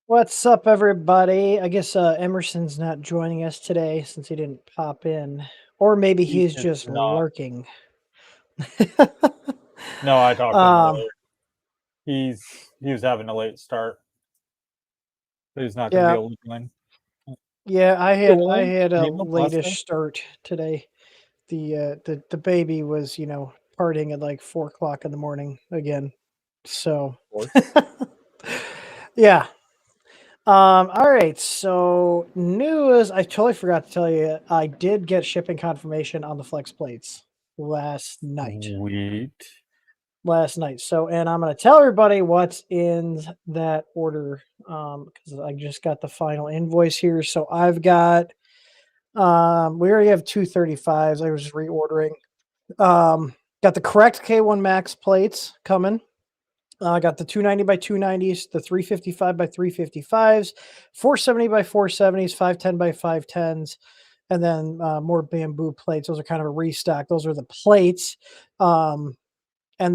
What's up, everybody? I guess Emerson's not joining us today since he didn't pop in. Or maybe he's just lurking. No, I talked to him earlier. He was having a late start. But he's not going to be able to join. Yeah, I had a late-ish start today. The baby was, partying at like 4 o'clock in the morning again. So yeah. All right, so news. I totally forgot to tell you, I did get shipping confirmation on the flex plates last night. Sweet. Last night. So, and I'm going to tell everybody what's in that order because I just got the final invoice here. So I've got, we already have 235s. I was just reordering. Got the correct K1 Max plates coming. I got the 290 by 290s, the 355 by 355s, 470 by 470s, 510 by 510s, and then more bamboo plates. Those are kind of a restock. Those are the plates. And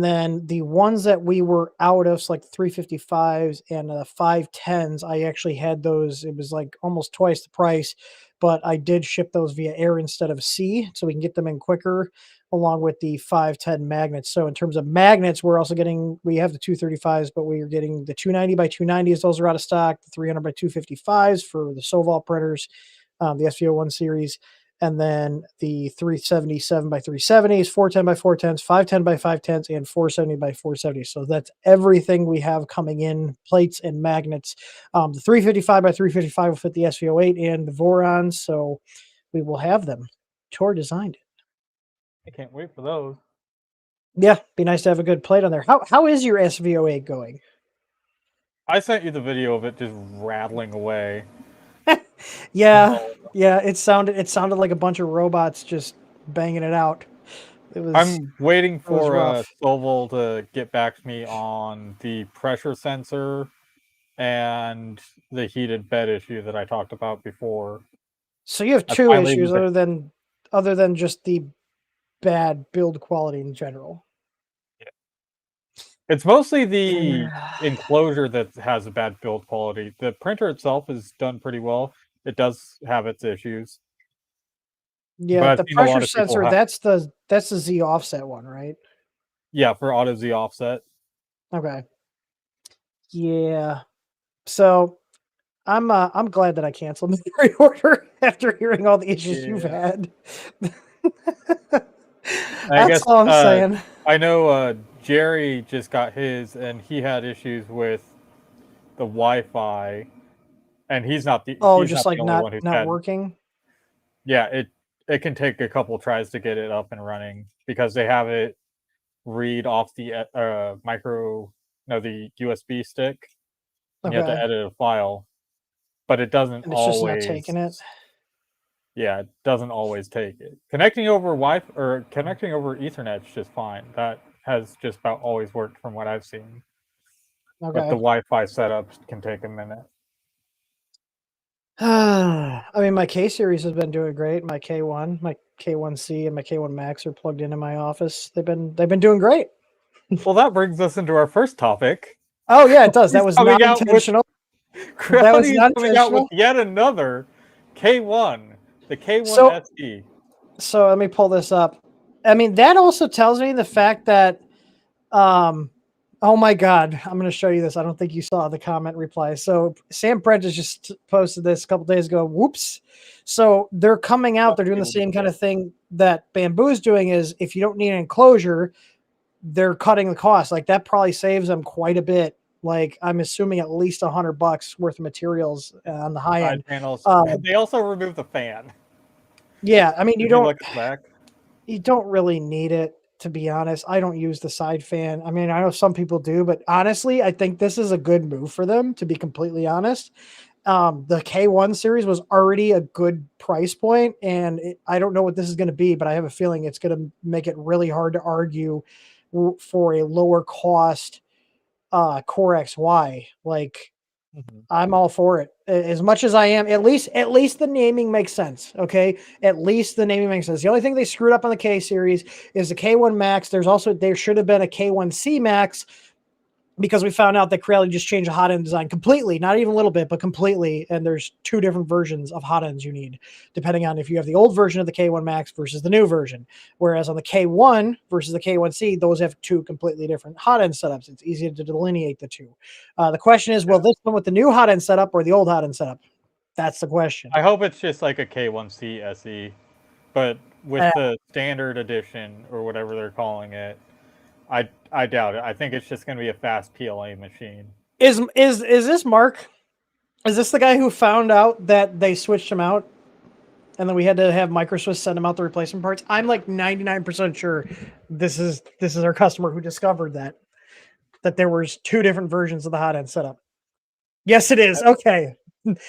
then the ones that we were out of, so like the 355s and the 510s, I actually had those. It was like almost twice the price, but I did ship those via air instead of sea, so we can get them in quicker, along with the 510 magnets. So in terms of magnets, we're also getting, we have the 235s, but we are getting the 290 by 290s. Those are out of stock. The 300 by 255s for the Soval printers, the SVO1 series. And then the 377 by 370s, 410 by 410s, 510 by 510s, and 470 by 470s. So that's everything we have coming in, plates and magnets. The 355 by 355 will fit the SVO8 and the Vorons, so we will have them. Tor designed it. I can't wait for those. Yeah, be nice to have a good plate on there. How is your SVO8 going? I sent you the video of it just rattling away. Yeah, it sounded like a bunch of robots just banging it out. I'm waiting for Soval to get back to me on the pressure sensor and the heated bed issue that I talked about before. So you have two issues other than just the bad build quality in general. Yeah. It's mostly the enclosure that has a bad build quality. The printer itself is done pretty well. It does have its issues. Yeah, the pressure sensor, that's the Z offset one, right? Yeah, for auto Z offset. Okay. Yeah. So I'm glad that I canceled the pre-order after hearing all the issues you've had. That's all I'm saying. I know Jerry just got his, and he had issues with the Wi-Fi, and he's not the just like not working. Yeah, it can take a couple tries to get it up and running because they have it read off the the USB stick, and you have to Okay. edit a file, but it doesn't And it's just not always. taking it. Yeah, it doesn't always take it. Connecting over Wi-Fi or connecting over Ethernet is just fine. That has just about always worked from what I've seen. But the Okay. Wi-Fi setups can take a minute. I mean, my K series has been doing great. My K1, my K1C, and my K1 Max are plugged into my office. They've been doing great. Well, that brings us into our first topic. Oh yeah, it does. That He's was coming not out with intentional. That was Creality is not coming out with intentional. yet another K1, the K1 So SE. so let me pull this up. I mean, that also tells me the fact that oh my god, I'm going to show you this. I don't think you saw the comment reply. So Sam Prentice just posted this a couple days ago. Whoops. So they're coming out, they're doing the same kind of thing that Bamboo is doing. Is if you don't need an enclosure, they're cutting the cost. Like that probably saves them quite a bit. Like I'm assuming at least $100 worth of materials on the high Side end. panels. They also removed the fan. Yeah, I mean Did you look at the back? you don't really need it, to be honest. I don't use the side fan. I mean, I know some people do, but honestly, I think this is a good move for them, to be completely honest. The K1 series was already a good price point, and I don't know what this is going to be, but I have a feeling it's going to make it really hard to argue for a lower cost Core XY. Like, I'm all for it. As much as I am, at least the naming makes sense. Okay. At least the naming makes sense. The only thing they screwed up on the K series is the K1 Max. There should have been a K1C Max, because we found out that Creality just changed the hot end design completely, not even a little bit, but completely. And there's two different versions of hot ends you need, depending on if you have the old version of the K1 Max versus the new version. Whereas on the K1 versus the K1C, those have two completely different hot end setups. It's easy to delineate the two. The question is, will this one with the new hot end setup or the old hot end setup? That's the question. I hope it's just like a K1C SE, but with Uh, the standard edition or whatever they're calling it, I doubt it. I think it's just going to be a fast PLA machine. is this Mark? Is this the guy who found out that they switched him out, and then we had to have Microswiss send them out the replacement parts? I'm like 99% sure this is our customer who discovered that there was two different versions of the hot end setup. Yes, it is. Okay.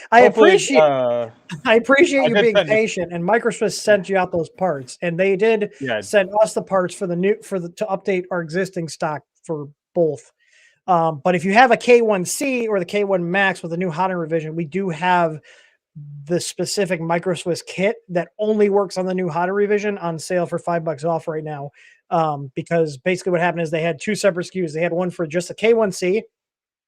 I Hopefully, appreciate I you did being send you. patient, and Microswiss sent you out those parts, and they did Yeah, send us the parts for to update our existing stock for both. But if you have a K1C or the K1 Max with a new hot end revision, we do have the specific Microswiss kit that only works on the new hot end revision on sale for $5 off right now. Because basically what happened is they had two separate SKUs. They had one for just the K1C,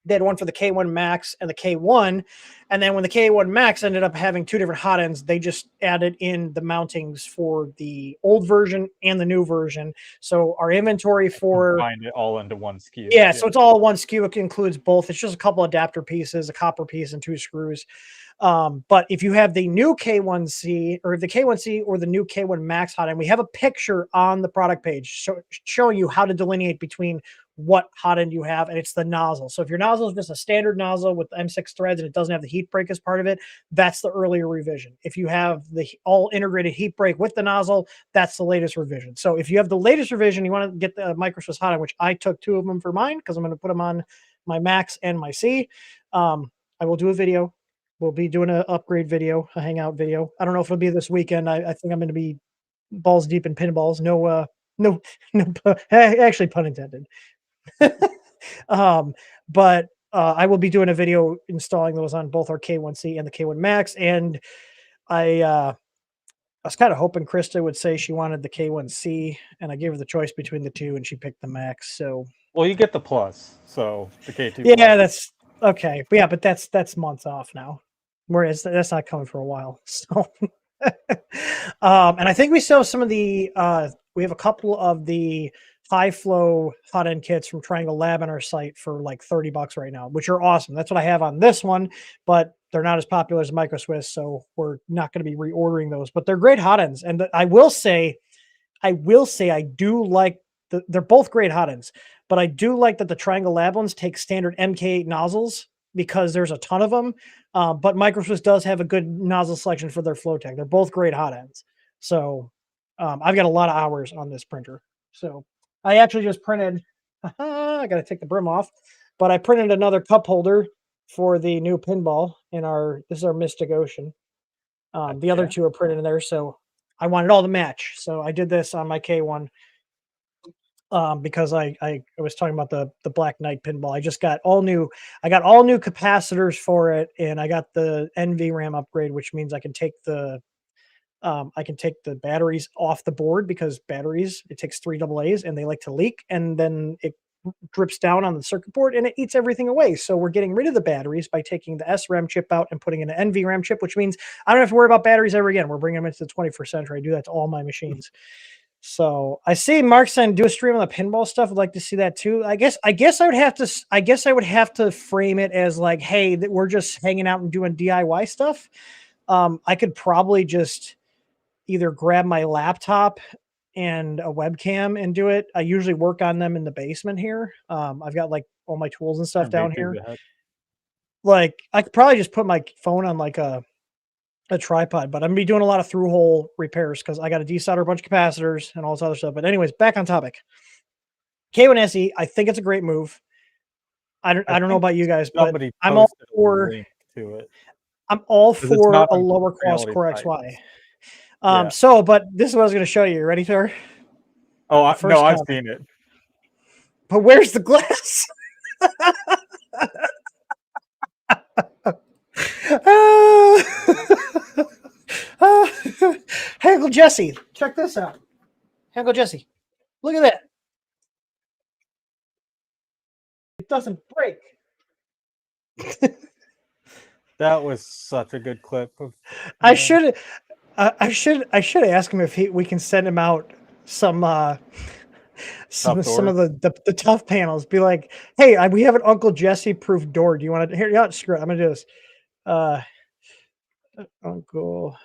they had one for the K1 Max and the K1. And then when the K1 Max ended up having two different hot ends, they just added in the mountings for the old version and the new version. So our inventory for combined it all into one SKU. yeah, so it's all one SKU. It includes both. It's just a couple adapter pieces, a copper piece, and two screws. But if you have the new K1C or the K1C or the new K1 Max hot end, we have a picture on the product page showing you how to delineate between what hot end you have, and it's the nozzle. So if your nozzle is just a standard nozzle with M6 threads and it doesn't have the heat break as part of it, that's the earlier revision. If you have the all integrated heat break with the nozzle, that's the latest revision. So if you have the latest revision, you want to get the Microswiss hot end, which I took two of them for mine because I'm going to put them on my Max and my C. I will do a video. We'll be doing an upgrade video, a hangout video. I don't know if it'll be this weekend. I think I'm going to be balls deep in pinballs. No, no, actually, pun intended. But I will be doing a video installing those on both our K1C and the K1 Max. And I was kind of hoping Krista would say she wanted the K1C, and I gave her the choice between the two, and she picked the Max. So Well, you get the plus, so the K2 yeah, plus. that's okay. But yeah, but that's months off now. Whereas that's not coming for a while. So and I think we still have some of the we have a couple of the high flow hot end kits from Triangle Lab on our site for like $30 right now, which are awesome. That's what I have on this one, but they're not as popular as Micro Swiss, so we're not going to be reordering those. But they're great hot ends, and I will say I do like they're both great hot ends, but I do like that the Triangle Lab ones take standard MK8 nozzles because there's a ton of them. But Microswiss does have a good nozzle selection for their Flowtech. They're both great hot ends. So I've got a lot of hours on this printer. So I actually just printed. I got to take the brim off, but I printed another cup holder for the new pinball in our. This is our Mystic Ocean. The other Yeah. two are printed in there, so I wanted all to match. So I did this on my K1 because I was talking about the Black Knight pinball. I just got all new. I got all new capacitors for it, and I got the NVRAM upgrade, which means I can take the batteries off the board because batteries it takes 3 AA's and they like to leak, and then it drips down on the circuit board and it eats everything away. So we're getting rid of the batteries by taking the SRAM chip out and putting in an NVRAM chip, which means I don't have to worry about batteries ever again. We're bringing them into the 21st century. I do that to all my machines. So I see Mark saying do a stream on the pinball stuff. I'd like to see that too. I guess I would have to. I guess I would have to frame it as like, hey, that we're just hanging out and doing DIY stuff. I could probably just either grab my laptop and a webcam and do it. I usually work on them in the basement here. I've got like all my tools and stuff Turn big down through here. the head. Like I could probably just put my phone on like a tripod, but I'm gonna be doing a lot of through hole repairs because I got to desolder a bunch of capacitors and all this other stuff. But anyways, back on topic. K1SE, I think it's a great move. I don't know think about you guys, but somebody I'm all posted a for link to it. I'm all 'Cause it's for not a on lower cost Reality Core Sites. XY. Yeah. So, but this is what I was going to show you. Ready, sir? Oh, The no, first I've comment. seen it. But where's the glass? Hey, Uncle Jesse, check this out. Hey, Uncle Jesse, look at that. It doesn't break. That was such a good clip. I should ask him if we can send him out some some of the tough panels. Be like, hey, we have an Uncle Jesse proof door. Do you want to here? Yeah, screw it. I'm gonna do this. Uncle,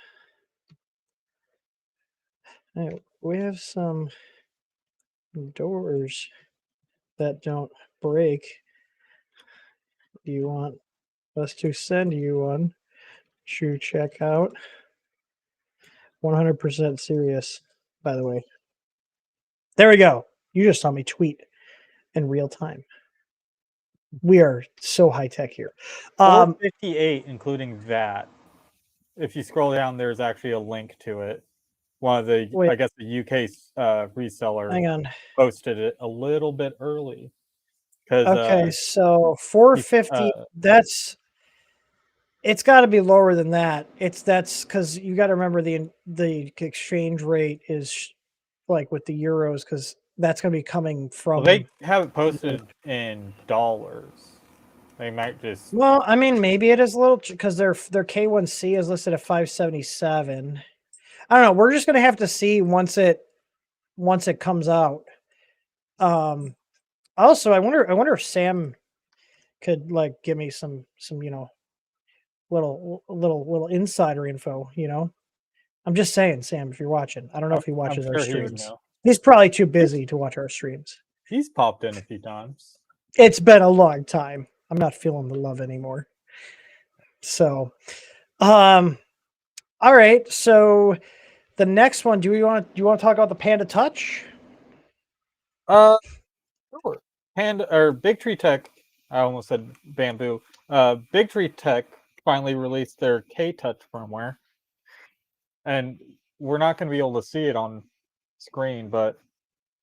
hey, we have some doors that don't break. Do you want us to send you one to check out? 100% serious, by the way. There we go. You just saw me tweet in real time. We are so high tech here. 458, including that. If you scroll down, there's actually a link to it. One of the, Wait, I guess, the UK reseller hang on. posted it a little bit early. Okay, so 450. It's got to be lower than that. That's because you got to remember the exchange rate is like with the euros because that's going to be coming from. Well, they have it posted in dollars. They might just. Well, I mean, maybe it is a little because their K1C is listed at 577. I don't know. We're just gonna have to see once it comes out. Also, I wonder if Sam could like give me some little insider info. I'm just saying, Sam, if you're watching, I don't know if he I'm watches our sure he would streams. know. He's probably too busy to watch our streams. He's popped in a few times. It's been a long time. I'm not feeling the love anymore. So, all right. So the next one, do you want to talk about the Panda Touch? Sure. Panda or Big Tree Tech. I almost said Bamboo. Big Tree Tech finally released their K-Touch firmware, and we're not going to be able to see it on screen, but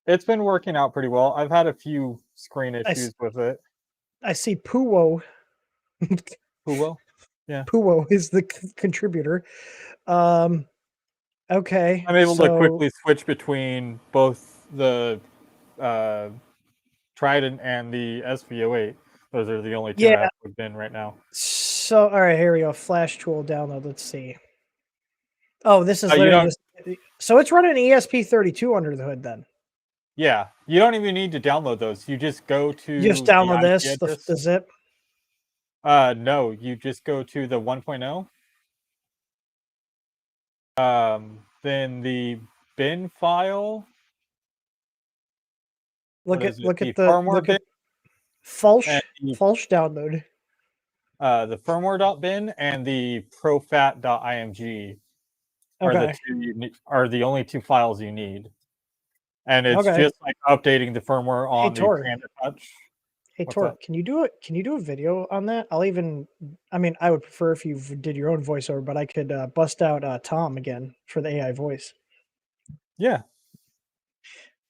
it's been working out pretty well. I've had a few screen issues with it. I see Puwo. Puwo? Yeah. Puwo is the contributor. Okay. I'm able to quickly switch between both the Trident and the SV08. Those are the only two I have plugged in right now. So, all right, here we go. Flash tool download. Let's see. Oh, this is literally so it's running ESP32 under the hood then. Yeah, you don't even need to download those. You just go to you just download the zip. No, you just go to the 1.0. Then the bin file. Look at the firmware bin. False download. The firmware.bin and the profat.img are the only two files you need. and it's Okay. just like updating the firmware Hey on the Tor. Panda Touch. Hey What's that? Tor, can you do it? Can you do a video on that? I mean, I would prefer if you did your own voiceover, but I could bust out Tom again for the AI voice. Yeah,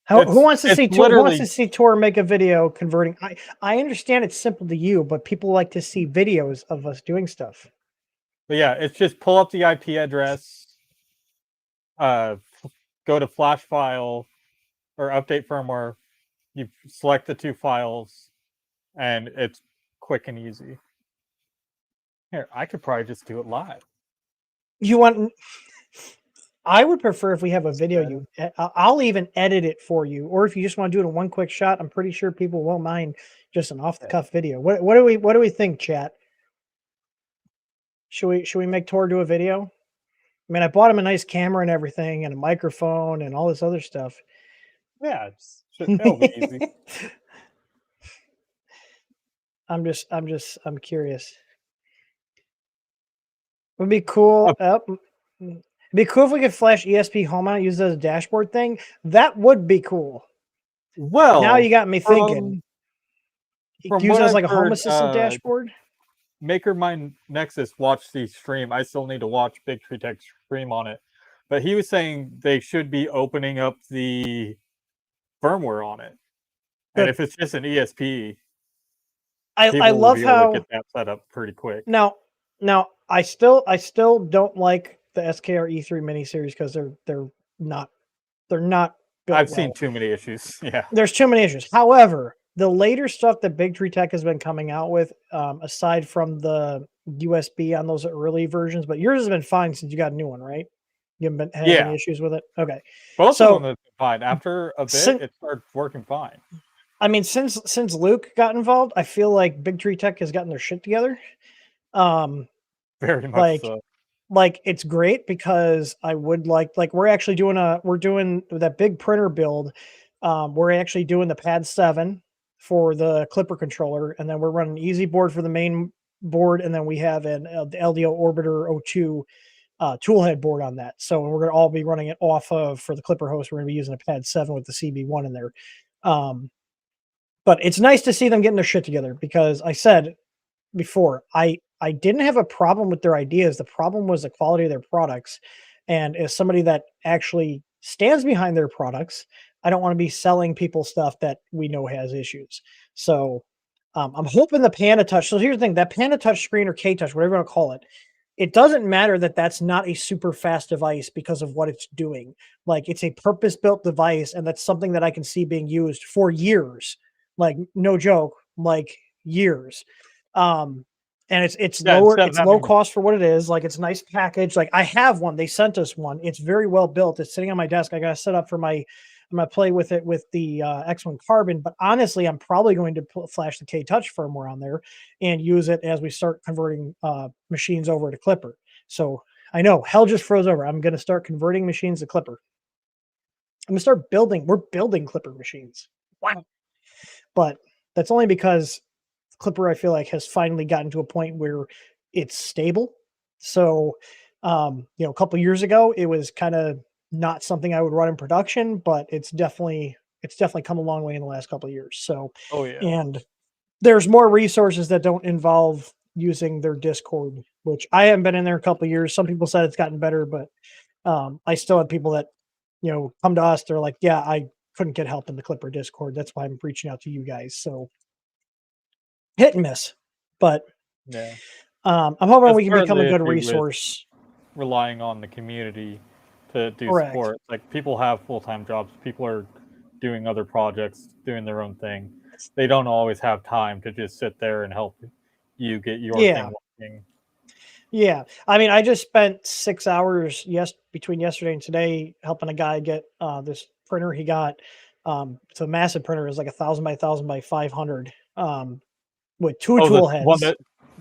Who wants to it's see Tor? Who wants to literally see Tor make a video converting? I understand it's simple to you, but people like to see videos of us doing stuff. but yeah, it's just pull up the IP address, go to flash file or update firmware. You select the two files, and it's quick and easy. Here, I could probably just do it live. You want? I would prefer if we have a video. I'll even edit it for you, or if you just want to do it in one quick shot, I'm pretty sure people won't mind just an off the cuff video. What do we think, chat? Should we make Tor do a video? I mean, I bought him a nice camera and everything, and a microphone and all this other stuff. Yeah, it'll be easy. I'm curious. It would be cool. It'd be cool if we could flash ESP home on it, use it as a dashboard thing. That would be cool. Well, Now you got me thinking. From Use what it as I've like a Home heard, Assistant dashboard. Maker Mind Nexus watched the stream. I still need to watch Big Tree Tech's stream on it, but he was saying they should be opening up the firmware on it, and if it's just an ESP, I people will love be able how to get that set up pretty quick. now I still don't like the SKR E3 miniseries because they're not built I've well. seen too many issues. Yeah, There's too many issues. However, the later stuff that Big Tree Tech has been coming out with, aside from the USB on those early versions, but yours has been fine since you got a new one, right? You haven't been had any issues with it. Okay, both of them have been fine. After a bit, it started working fine. I mean, since Luke got involved, I feel like Big Tree Tech has gotten their shit together. Very much so. Like it's great because I would like we're actually doing that big printer build. We're actually doing the Pad 7 for the Clipper controller, and then we're running easy board for the main board, and then we have the LDO Orbiter 02 toolhead board on that. So we're going to all be running it off of for the Clipper host. We're going to be using a Pad 7 with the CB1 in there. But it's nice to see them getting their shit together because I said before, I didn't have a problem with their ideas. The problem was the quality of their products. And as somebody that actually stands behind their products, I don't want to be selling people stuff that we know has issues. So I'm hoping the Panda Touch. So here's the thing: that Panda Touch screen or K Touch, whatever you want to call it, it doesn't matter that that's not a super fast device because of what it's doing. Like it's a purpose-built device, and that's something that I can see being used for years. Like no joke, like years. And it's low cost for what it is. Like it's a nice package. Like I have one. They sent us one. It's very well built. It's sitting on my desk. I got to set up for I'm gonna play with it with the X1 Carbon. But honestly, I'm probably going to flash the K Touch firmware on there and use it as we start converting machines over to Clipper. So I know hell just froze over. I'm going to start converting machines to Clipper. I'm gonna start building. We're building Clipper machines. Wow. But that's only because Clipper, I feel like, has finally gotten to a point where it's stable. So, a couple years ago, it was kind of not something I would run in production, but it's definitely come a long way in the last couple of years. So, and there's more resources that don't involve using their Discord, which I haven't been in there a couple of years. Some people said it's gotten better, but I still have people that come to us. They're like, "Yeah, I couldn't get help in the Clipper Discord. That's why I'm reaching out to you guys." So hit and miss, but I'm hoping we can become a good resource. Relying on the community to do support. Like people have full-time jobs. People are doing other projects, doing their own thing. They don't always have time to just sit there and help you get your thing working. Yeah. I mean, I just spent 6 hours between yesterday and today helping a guy get this printer he got. It's a massive printer. It's like 1,000 by 1,000 by 500 with two tool heads.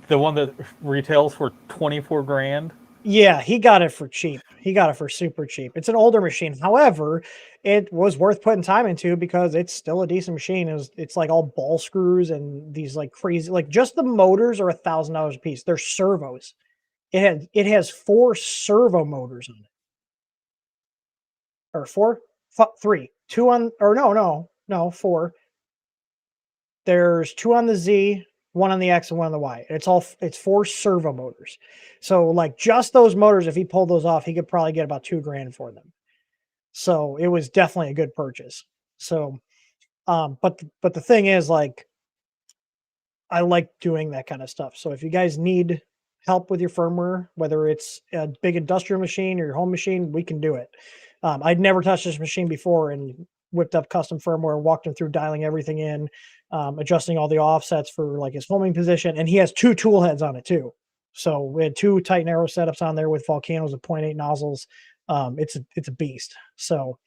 The one that retails for 24 grand. Yeah, he got it for cheap. He got it for super cheap. It's an older machine. However, it was worth putting time into because it's still a decent machine. It's like all ball screws and these like crazy, like just the motors are $1,000 a piece. They're servos. It has 4 servo motors on it. Or 3. 2 on, or no, 4. There's 2 on the Z, 1 on the X, and 1 on the Y. It's 4 servo motors. So like just those motors, if he pulled those off, he could probably get about $2,000 for them. So it was definitely a good purchase. So, but the thing is, like, I like doing that kind of stuff. So if you guys need help with your firmware, whether it's a big industrial machine or your home machine, we can do it. I'd never touched this machine before and whipped up custom firmware, walked him through dialing everything in, adjusting all the offsets for like his homing position. And he has 2 tool heads on it too. So we had 2 tight and arrow setups on there with volcanoes of 0.8 nozzles. It's a beast. So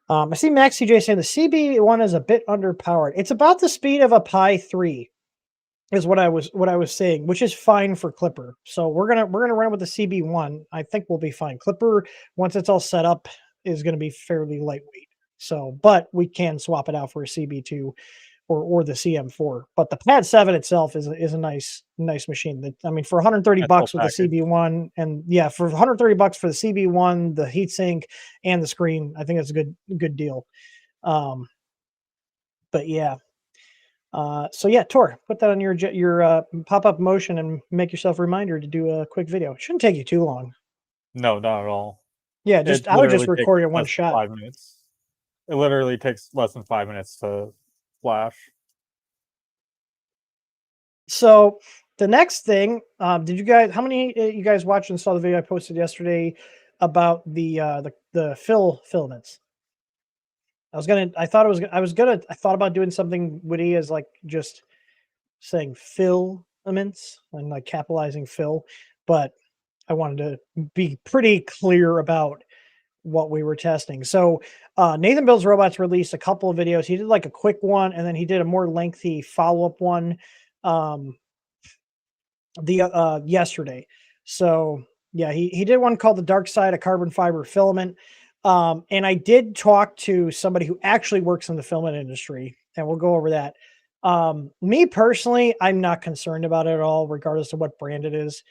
I see Max CJ saying the CB1 is a bit underpowered. It's about the speed of a Pi 3 is what I was saying, which is fine for Clipper. So we're gonna run with the CB1. I think we'll be fine. Clipper, once it's all set up, is gonna be fairly lightweight. So, but we can swap it out for a CB2 or the CM4. But the Pad 7 itself is a nice machine. That, I mean, for 130 That's full bucks with the package. CB1, and yeah, for 130 bucks for the CB1, the heatsink and the screen, I think that's a good deal. But yeah. So yeah, Tor, put that on your pop-up motion and make yourself a reminder to do a quick video. It shouldn't take you too long. No, not at all. Yeah, It I would just literally takes record it in one less than shot. 5 minutes. It literally takes less than 5 minutes to flash. So the next thing, did you guys? How many you guys watched and saw the video I posted yesterday about the filaments? I thought about doing something witty as like just saying filaments and like capitalizing fill, but I wanted to be pretty clear about what we were testing. So Nathan Builds Robots released a couple of videos. He did like a quick one, and then he did a more lengthy follow-up one um, yesterday. So yeah, he did one called The Dark Side of Carbon Fiber Filament. And I did talk to somebody who actually works in the filament industry, and we'll go over that. Me personally, I'm not concerned about it at all, regardless of what brand it is.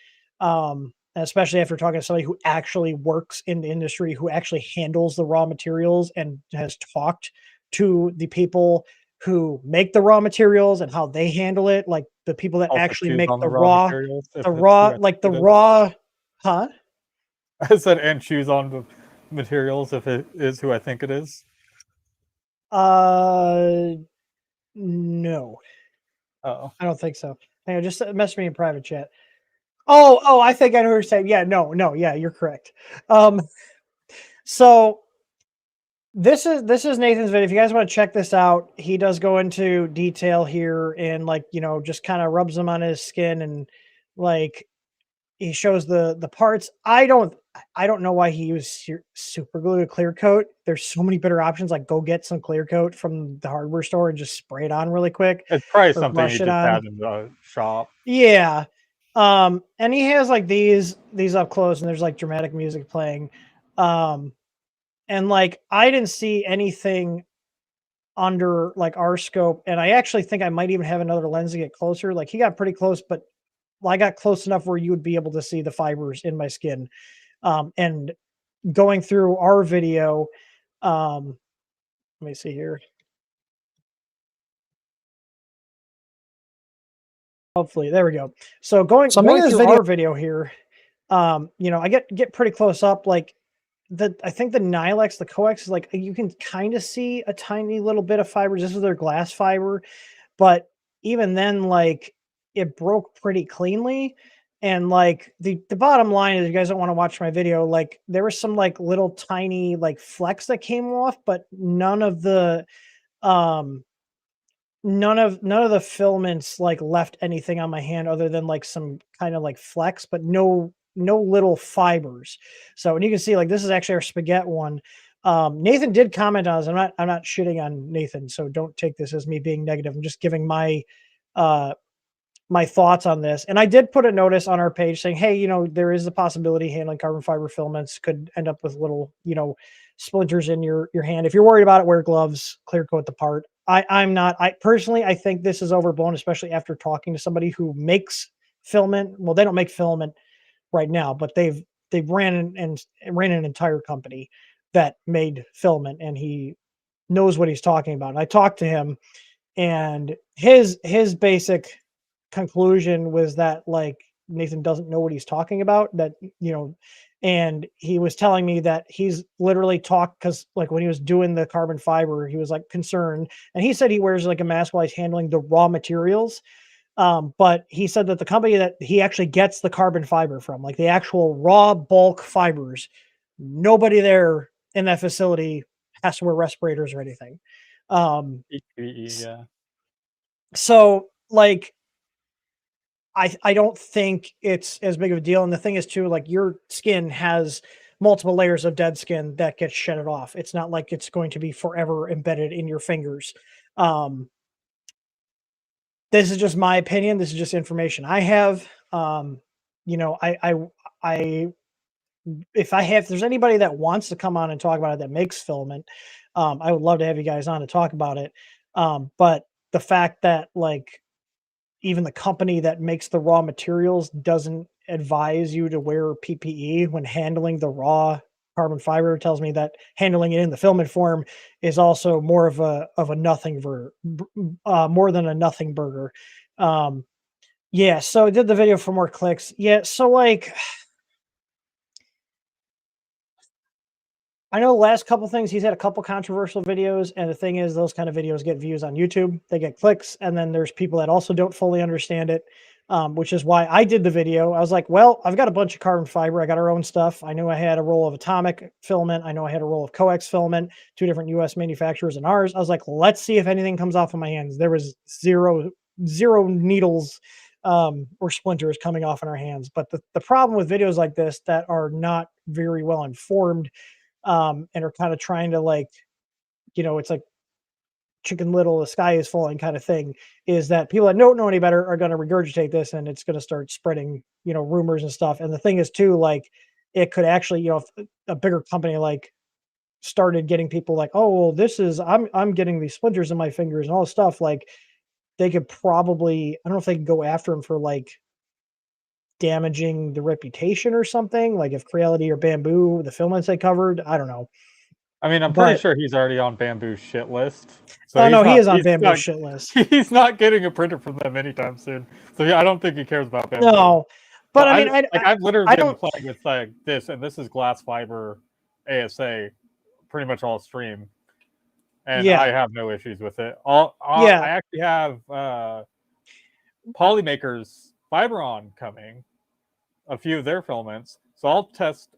Especially after talking to somebody who actually works in the industry, who actually handles the raw materials and has talked to the people who make the raw materials and how they handle it, like the people that Also actually choose make on the raw materials if it's who I think like the it is. raw, huh? I said, and choose on the materials if it is who I think it is. No, Oh. I don't think so. Hang on, just message me in private chat. Oh, I think I know what you're saying. Yeah, no, yeah, you're correct. So this is Nathan's video. If you guys want to check this out, he does go into detail here and like, just kind of rubs them on his skin and like he shows the parts. I don't know why he used super glue to clear coat. There's so many better options. Like go get some clear coat from the hardware store and just spray it on really quick It's probably or something you brush it just on. had in the shop. Yeah. And he has like these up close and there's like dramatic music playing. And like I didn't see anything under like our scope. And I actually think I might even have another lens to get closer. Like he got pretty close, but I got close enough where you would be able to see the fibers in my skin. And going through our video, let me see here. Hopefully, there we go. So going through our video here, I get pretty close up. Like I think the Nilex, the coax is like you can kind of see a tiny little bit of fibers. This is their glass fiber, but even then, like it broke pretty cleanly. And like the bottom line is, you guys don't want to watch my video. Like there was some like little tiny like flecks that came off, but none of the um none of the filaments like left anything on my hand other than like some kind of like flecks, but no little fibers. So, and you can see like this is actually our spaghetti one. Nathan did comment on this. I'm not shitting on Nathan, so don't take this as me being negative. I'm just giving my uh my thoughts on this. And I did put a notice on our page saying, hey, there is the possibility handling carbon fiber filaments could end up with little, splinters in your hand. If you're worried about it, wear gloves, clear coat the part. I'm not. I personally, I think this is overblown, especially after talking to somebody who makes filament. Well, they don't make filament right now, but they've ran an entire company that made filament, and he knows what he's talking about. And I talked to him, and his basic conclusion was that like Nathan doesn't know what he's talking about. That and he was telling me that he's literally talked because like when he was doing the carbon fiber, he was like concerned, and he said he wears like a mask while he's handling the raw materials. But he said that the company that he actually gets the carbon fiber from, like the actual raw bulk fibers, nobody there in that facility has to wear respirators or anything. Um, PPE, yeah. so like I don't think it's as big of a deal. And the thing is too, like your skin has multiple layers of dead skin that gets shedded off. It's not like it's going to be forever embedded in your fingers. Um, this is just my opinion. This is just information I have. You know, I if there's anybody that wants to come on and talk about it that makes filament, I would love to have you guys on to talk about it. But the fact that like even the company that makes the raw materials doesn't advise you to wear PPE when handling the raw carbon fiber tells me that handling it in the filament form is also more of a nothing more than a nothing burger. Um, yeah, so I did the video for more clicks. Yeah, so like I know the last couple things he's had a couple controversial videos, and the thing is, those kind of videos get views on YouTube, they get clicks, and then there's people that also don't fully understand it, which is why I did the video. I was like, well, I've got a bunch of carbon fiber, I got our own stuff. I knew I had a roll of atomic filament, I know I had a roll of coax filament, two different US manufacturers and ours. I was like, let's see if anything comes off of my hands. There was zero needles or splinters coming off in our hands. But the problem with videos like this that are not very well informed and are kind of trying to like, it's like chicken little, the sky is falling kind of thing, is that people that don't know any better are going to regurgitate this and it's going to start spreading, rumors and stuff. And the thing is too, like it could actually, if a bigger company like started getting people like, oh, well, this is, I'm getting these splinters in my fingers and all this stuff, like they could probably, I don't know if they can go after them for like damaging the reputation or something, like if Creality or Bamboo, the filaments they covered, I don't know. I mean, I'm pretty But sure he's already on Bamboo's shit list. So oh he's no, he not is on he's Bamboo's not shit list. he's not getting a printer from them anytime soon. So yeah, I don't think he cares about Bamboo. No, But but I mean, I've literally I been don't. playing with like this, and this is glass fiber ASA, pretty much all stream, and I Yeah, have no issues with it. I yeah, actually have Polymaker's Fiberon coming, a few of their filaments, so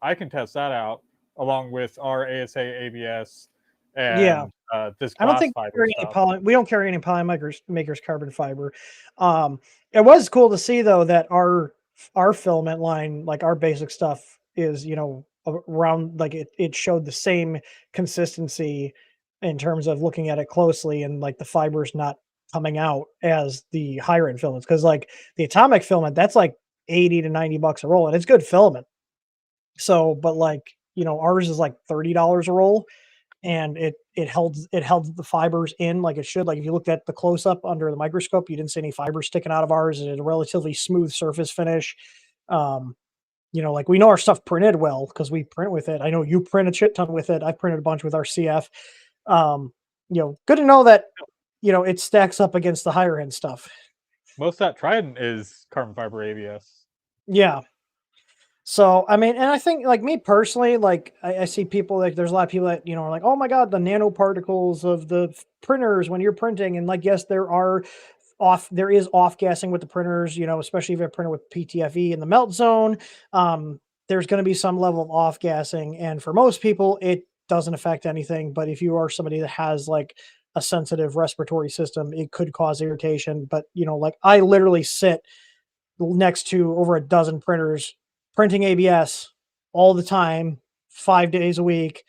I can test that out along with our ASA ABS yeah. and this I don't glass think fiber stuff. we don't carry any Polymakers carbon fiber. It was cool to see though that our filament line, like our basic stuff, is around like it showed the same consistency in terms of looking at it closely and like the fibers not coming out as the higher end filaments because like the atomic filament that's like 80 to 90 bucks a roll and it's good filament. So, but like ours is like $30 a roll and it held the fibers in like it should. Like if you looked at the close up under the microscope, you didn't see any fibers sticking out of ours. It had a relatively smooth surface finish. Um, like we know our stuff printed well because we print with it. I know you print a shit ton with it. I've printed a bunch with our CF. Um, good to know that it stacks up against the higher end stuff. Most of that Trident is carbon fiber ABS. Yeah. So, I mean, and I think like me personally, like I see people like there's a lot of people that, are like, oh my God, the nanoparticles of the printers when you're printing. And like, yes, there is off gassing with the printers, especially if you're printer with PTFE in the melt zone. There's going to be some level of off gassing. And for most people, it doesn't affect anything. But if you are somebody that has like a sensitive respiratory system, it could cause irritation. But, like I literally sit next to over a dozen printers printing ABS all the time, 5 days a week,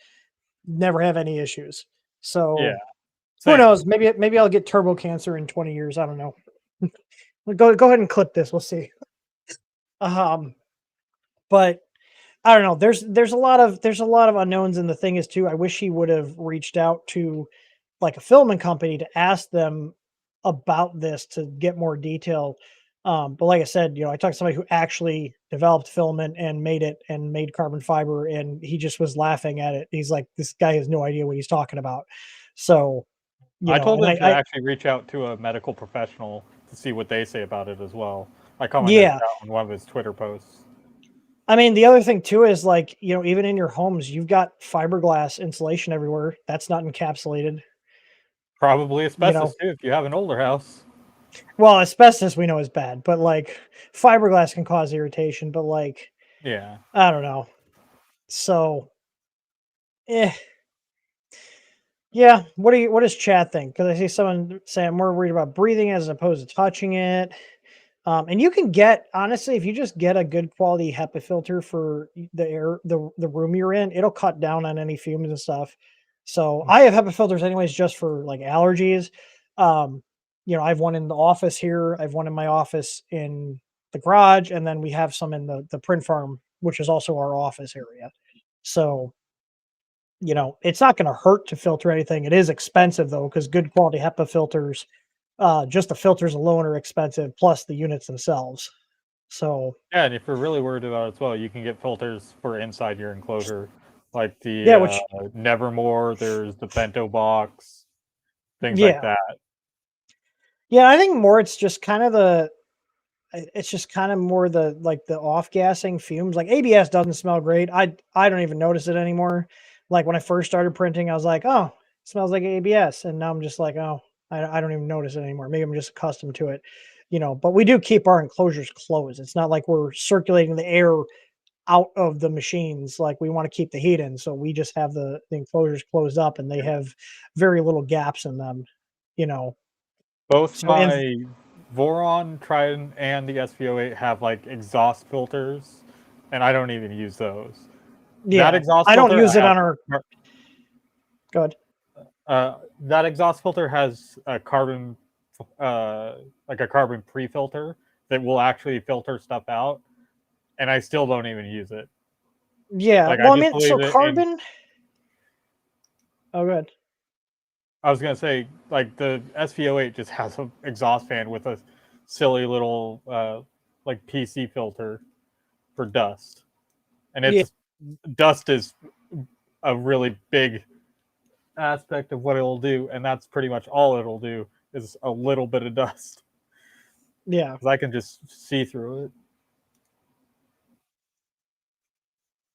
never have any issues. Yeah, So who same. knows? Maybe I'll get turbo cancer in 20 years. I don't know. Go ahead and clip this. We'll see. Um, but I don't know. There's a lot of unknowns, and the thing is too. I wish he would have reached out to like a filming company to ask them about this to get more detail. But like I said, I talked to somebody who actually developed filament and made it and made carbon fiber, and he just was laughing at it. He's like, this guy has no idea what he's talking about. So, I told and him to I actually reach out to a medical professional to see what they say about it as well. I commented yeah. that on one of his Twitter posts. I mean, the other thing too is like, even in your homes, you've got fiberglass insulation everywhere. That's not encapsulated, Probably you know. asbestos too if you have an older house. Well, asbestos we know is bad, but like fiberglass can cause irritation, but like Yeah. I don't know. So, eh, yeah. What does chat think? Because I see someone saying I'm more worried about breathing as opposed to touching it. And you can get honestly, if you just get a good quality HEPA filter for the air, the room you're in, it'll cut down on any fumes and stuff. So Mm. I have HEPA filters anyways, just for like allergies. Um, I have one in the office here. I have one in my office in the garage, and then we have some in the print farm, which is also our office area. So it's not going to hurt to filter anything. It is expensive though, because good quality HEPA filters, just the filters alone are expensive, plus the units themselves. So Yeah, and if you're really worried about it as well, you can get filters for inside your enclosure, like the yeah, which Nevermore. There's the Bento box, things like yeah, that. yeah. I think more it's just kind of it's just kind of more the like the off gassing fumes. Like ABS doesn't smell great. I don't even notice it anymore. Like when I first started printing, I was like, oh, it smells like ABS, and now I'm just like, oh, I don't even notice it anymore. Maybe I'm just accustomed to it, But we do keep our enclosures closed. It's not like we're circulating the air out of the machines. Like we want to keep the heat in, so we just have the enclosures closed up, and they have very little gaps in them. You know, Both so and my Voron Trident and the SV08 have like exhaust filters, and I don't even use those. That yeah, exhaust I don't filter use it has on our good. that exhaust filter has a carbon, uh, like a carbon pre-filter that will actually filter stuff out, and I still don't even use it. Yeah, Like I well, I just mean, so leave it in. carbon. Oh, good. I was gonna say like the SV08 just has an exhaust fan with a silly little like PC filter for dust, and Yeah, it's dust is a really big aspect of what it'll do, and that's pretty much all it'll do is a little bit of dust yeah, because I can just see through it.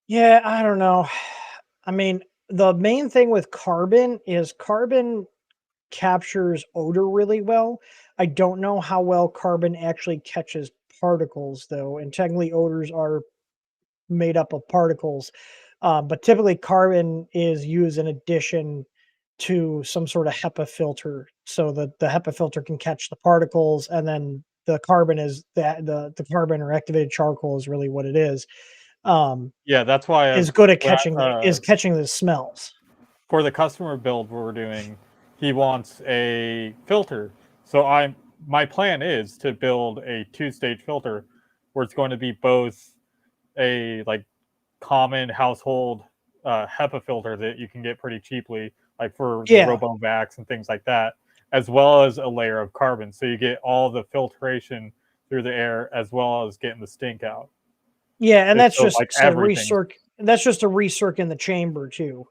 yeah. I don't know. I mean, the main thing with carbon is carbon captures odor really well. I don't know how well carbon actually catches particles, though, and technically odors are made up of particles. But typically, carbon is used in addition to some sort of HEPA filter, so that the HEPA filter can catch the particles, and then the carbon is the carbon or activated charcoal is really what it is. Um, Yeah, that's why is I've good at when catching the smells. for the customer build we're doing, he wants a filter. So my plan is to build a two-stage filter where it's going to be both a like common household HEPA filter that you can get pretty cheaply, like for the Yeah, RoboVacs and things like that, as well as a layer of carbon. So you get all the filtration through the air as well as getting the stink out. yeah, and And that's so just like a everything. recirc. That's just a recirc in the chamber too,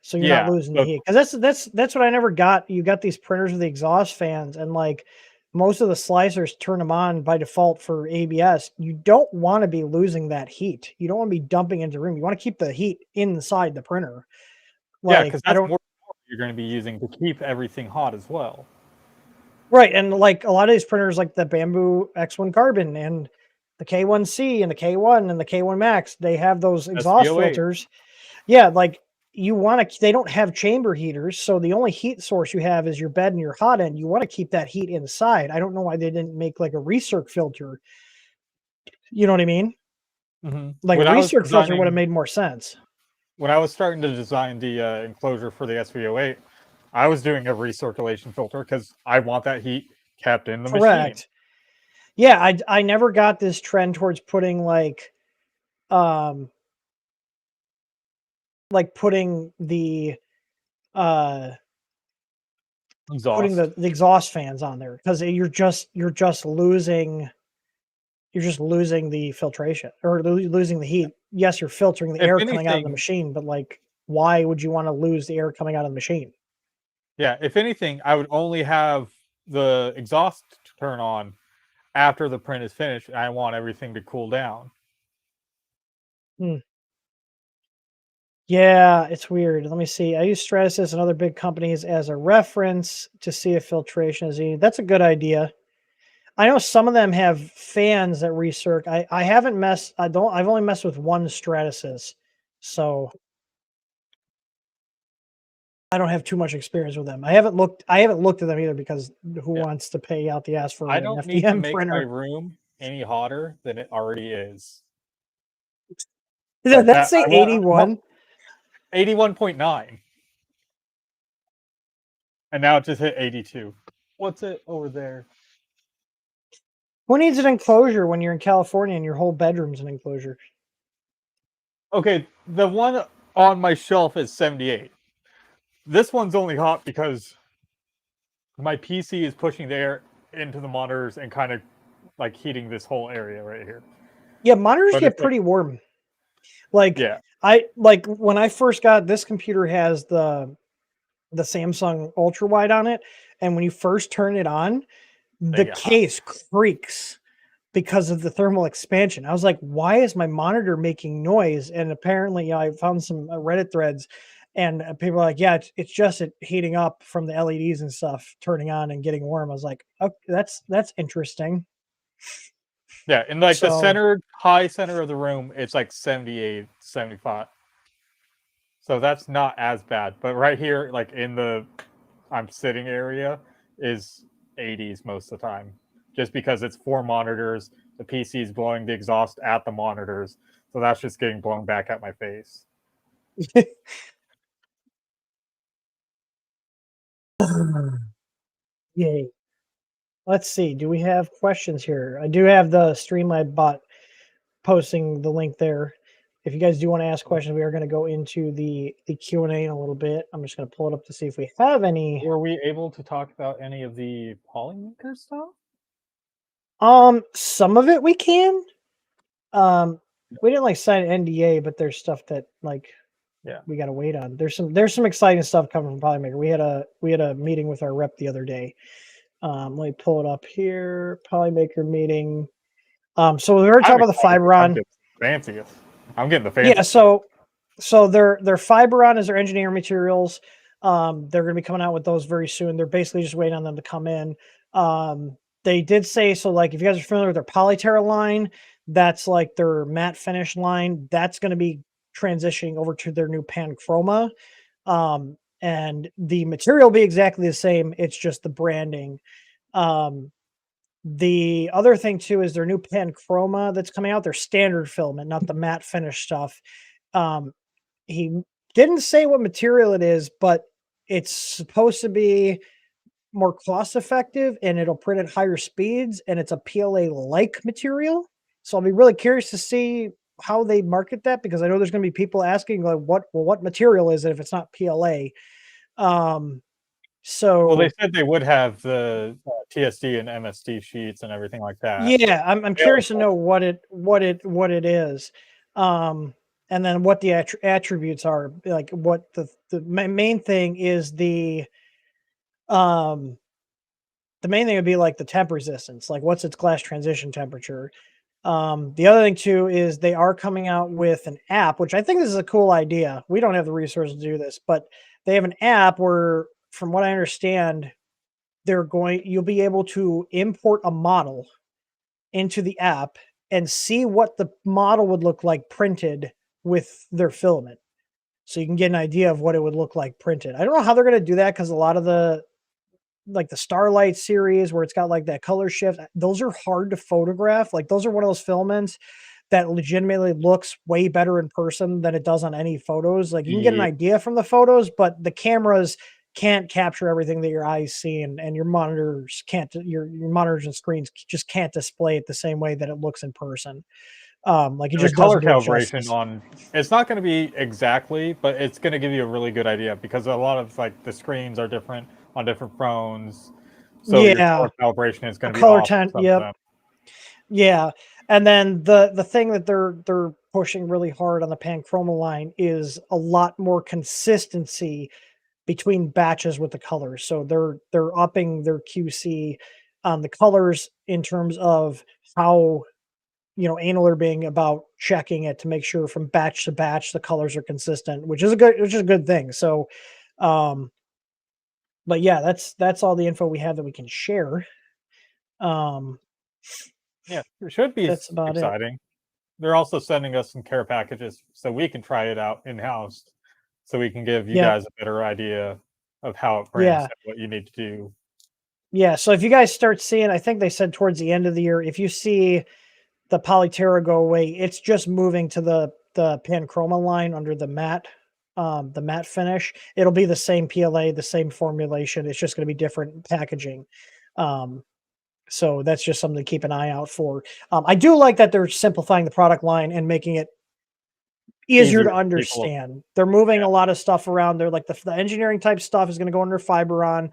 so you're not Yeah. losing the So heat. Because that's what I never got. You got these printers with the exhaust fans, and like most of the slicers turn them on by default for ABS. You don't want to be losing that heat. You don't want to be dumping into the room. You want to keep the heat inside the printer. yeah, Like because I that's don't more power you're going to be using to keep everything hot as well. right, and like a lot of these printers, like the Bamboo X1 Carbon and the K1C and the K1 and the K1 Max, they have those exhaust SV08. filters. Yeah, like you want to, they don't have chamber heaters, so the only heat source you have is your bed and your hot end. You want to keep that heat inside. I don't know why they didn't make like a recirc filter. You know what I mean? Mhm. Like a recirc filter would have made more sense. When I was starting to design the enclosure for the SV08, I was doing a recirculation filter because I want that heat kept in the machine. Correct. Yeah, I never got this trend towards putting um putting the uh putting Exhaust. the exhaust fans on there because you're just losing the filtration or losing the heat. Yes, you're filtering the If air coming out of the anything, machine, but like, why would you want to lose the air coming out of the machine? Yeah, if anything, I would only have the exhaust to turn on after the print is finished. I want everything to cool down. Yeah, it's weird. Let me see. I use Stratasys and other big companies as a reference to see if filtration is needed. That's a good idea. I know some of them have fans that recirc. I haven't messed. I've only messed with one Stratasys, so I don't have too much experience with them. I haven't looked at them either because who Yeah. wants to pay out the ass for I an don't need to FDM make my printer? room any hotter than it already is. Did that I say want 81? 81.9. And now it just hit 82. What's it over there? Who needs an enclosure when you're in California and your whole bedroom's an enclosure? Okay, the one on my shelf is 78. This one's only hot because my PC is pushing the air into the monitors and kind of like heating this whole area right here. Yeah, monitors But get it's like, pretty warm. Like yeah, when I first got this computer has the Samsung ultra wide on it, and when you first turn it on, they the get hot. case creaks because of the thermal expansion. I was like, why is my monitor making noise? And apparently, I found some Reddit threads, and people are like, yeah, it's just it heating up from the LEDs and stuff turning on and getting warm. I was like, okay, that's interesting. Yeah, in like the So high center of the room, it's like 78, 75. So that's not as bad. But right here, like in the I'm sitting area, is 80s most of the time. Just because it's 4 monitors, the PC is blowing the exhaust at the monitors. So that's just getting blown back at my face. yay. Let's see. Do we have questions here? I do have the Streamlab bot posting the link there. If you guys do want to ask questions, we are going to go into the Q&A in a little bit. I'm just going to pull it up to see if we have any. Were we able to talk about any of the Polymaker stuff? Some of it we can. We didn't like sign an NDA, but there's stuff that like Yeah. we got to wait on. There's some exciting stuff coming from Polymaker. We had a meeting with our rep the other day. Let me pull it up here. Polymaker meeting. So we already talked I'm about the excited. I'm Fiberon. getting fanciest. I'm getting the Yeah, fanciest. so their Fiberon is their engineering materials. They're going to be coming out with those very soon. They're basically just waiting on them to come in. They did say so. Like if you guys are familiar with their Polyterra line, that's like their matte finish line. That's going to be transitioning over to their new Panchroma, and the material will be exactly the same. It's just the branding. Um, the other thing too is their new Panchroma that's coming out. Their standard filament, not the matte finish stuff. Um, he didn't say what material it is, but it's supposed to be more cost effective and it'll print at higher speeds and it's a PLA like material. So I'll be really curious to see how they market that because I know there's going to be people asking like what material is it if it's not PLA. Um Well, they so said they would have the TSD and MSD sheets and everything like that yeah, I'm curious to available. know what it is. And then what the attributes are like what main thing is um the main thing would be like the temp resistance, like what's its glass transition temperature. The other thing too is they are coming out with an app, which I think this is a cool idea. We don't have the resources to do this, but they have an app where, from what I understand, you'll be able to import a model into the app and see what the model would look like printed with their filament. So you can get an idea of what it would look like printed. I don't know how they're going to do that because a lot of the like the Starlight series where it's got like that color shift, those are hard to photograph. Like those are one of those filaments that legitimately looks way better in person than it does on any photos. Like you can get an Yeah. idea from the photos, but the cameras can't capture everything that your eyes see and your monitors can't your monitors and screens just can't display it the same way that it looks in person. Like it And the just color doesn't do it calibration justice. on it's not going to be exactly, but it's going to give you a really good idea because a lot of like the screens are different on different phones, so your Yeah. color calibration is A going to be color off tent. some of Yep. them. Yeah, and then the thing that they're pushing really hard on the Panchroma line is a lot more consistency between batches with the colors. So they're upping their QC on the colors in terms of how anal they're being about checking it to make sure from batch to batch the colors are consistent, which is a good thing. So um but yeah, that's all the info we have that we can share. Um Yeah, it should be that's about it. exciting. They're also sending us some care packages so we can try it out in-house, so we can give you Yep. guys a better idea of how it prints Yeah. and what you need to do. Yeah. So if you guys start seeing, I think they said towards the end of the year, if you see the Polyterra go away, it's just moving to the Panchroma line under the matte finish. It'll be the same PLA, the same formulation. It's just going to be different packaging. Um, so that's just something to keep an eye out for. I do like that they're simplifying the product line and making it easier Easier to for people. understand. They're moving Yeah, a lot of stuff around. They're like the engineering type stuff is going to go under Fiberon.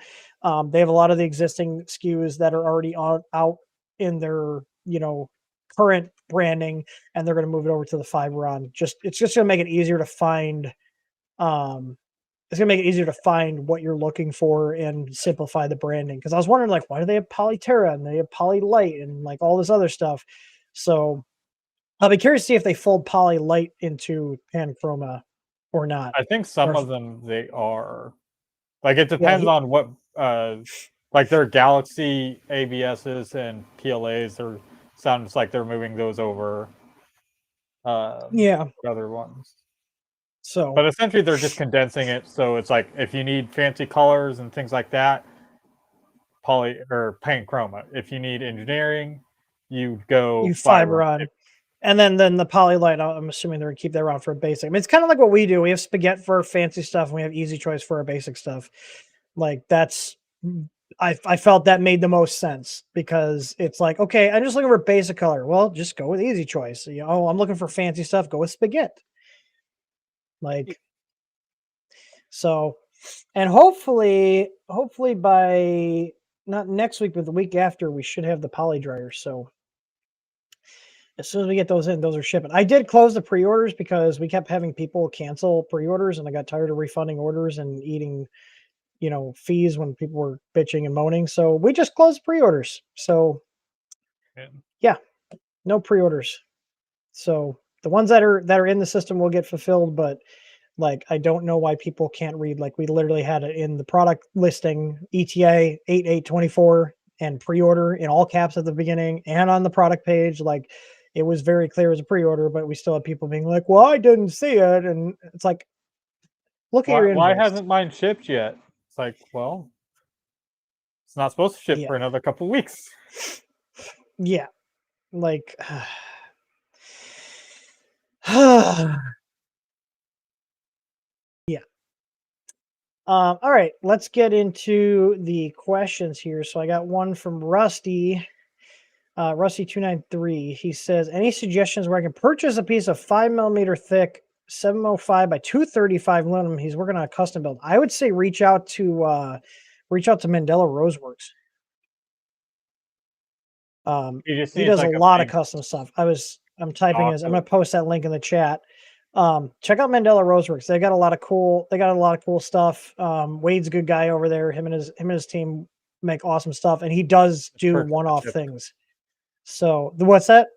They have a lot of the existing SKUs that are already out in their current branding, and they're going to move it over to the Fiberon. It's just going to make it easier to find. Um, it's going to make it easier to find what you're looking for and simplify the branding. Because I was wondering, like, why do they have Polyterra and they have Polylite and like all this other stuff? So I'll be curious to see if they fold Poly Light into Panchroma or not. I think Or some if, of them they are. Like, it yeah, depends on what, like their Galaxy ABSs and PLAs are sounds like they're moving those over. yeah. What other ones? So But essentially, they're just condensing it, so it's like if you need fancy colors and things like that, poly or paint chroma. If you need engineering, you you go fiber fiber. on, and then the Poly Light. I'm assuming they're gonna keep that around for basic. I mean, it's kind of like what we do. We have Spaghetti for our fancy stuff, and we have Easy Choice for our basic stuff. Like that's. I felt that made the most sense because it's like, okay, I'm just looking for basic color. Well, just go with Easy Choice. I'm looking for fancy stuff. Go with Spaghetti. Like so, and hopefully by not next week, but the week after, we should have the poly dryers. So as soon as we get those in, those are shipping. I did close the pre-orders because we kept having people cancel pre-orders, and I got tired of refunding orders and eating, fees when people were bitching and moaning. So we just closed pre-orders. So And yeah, no pre-orders. So the ones that are in the system will get fulfilled, but like I don't know why people can't read. Like we literally had it in the product listing, ETA 8824 and pre-order in all caps at the beginning and on the product page. Like it was very clear as a pre-order, but we still had people being like, "Well, I didn't see it," and it's like, look at your why invoice. hasn't mine shipped yet? It's like, well, it's not supposed to ship Yeah, for another couple weeks. yeah, like. Yeah. All right, let's get into the questions here. So I got one from Rusty, Rusty293. He says, any suggestions where I can purchase a piece of 5 millimeter thick 705 by 235 aluminum? He's working on a custom build. I would say reach out to Mandela Roseworks. You just He need does a like a lot of big custom stuff. I'm typing his. I'm stock gonna post that link in the chat. Check out Mandela Roseworks. They got a lot of cool stuff. Wade's a good guy over there. Him and his team make awesome stuff, and he does do church of the one-off chip. things. So what's that?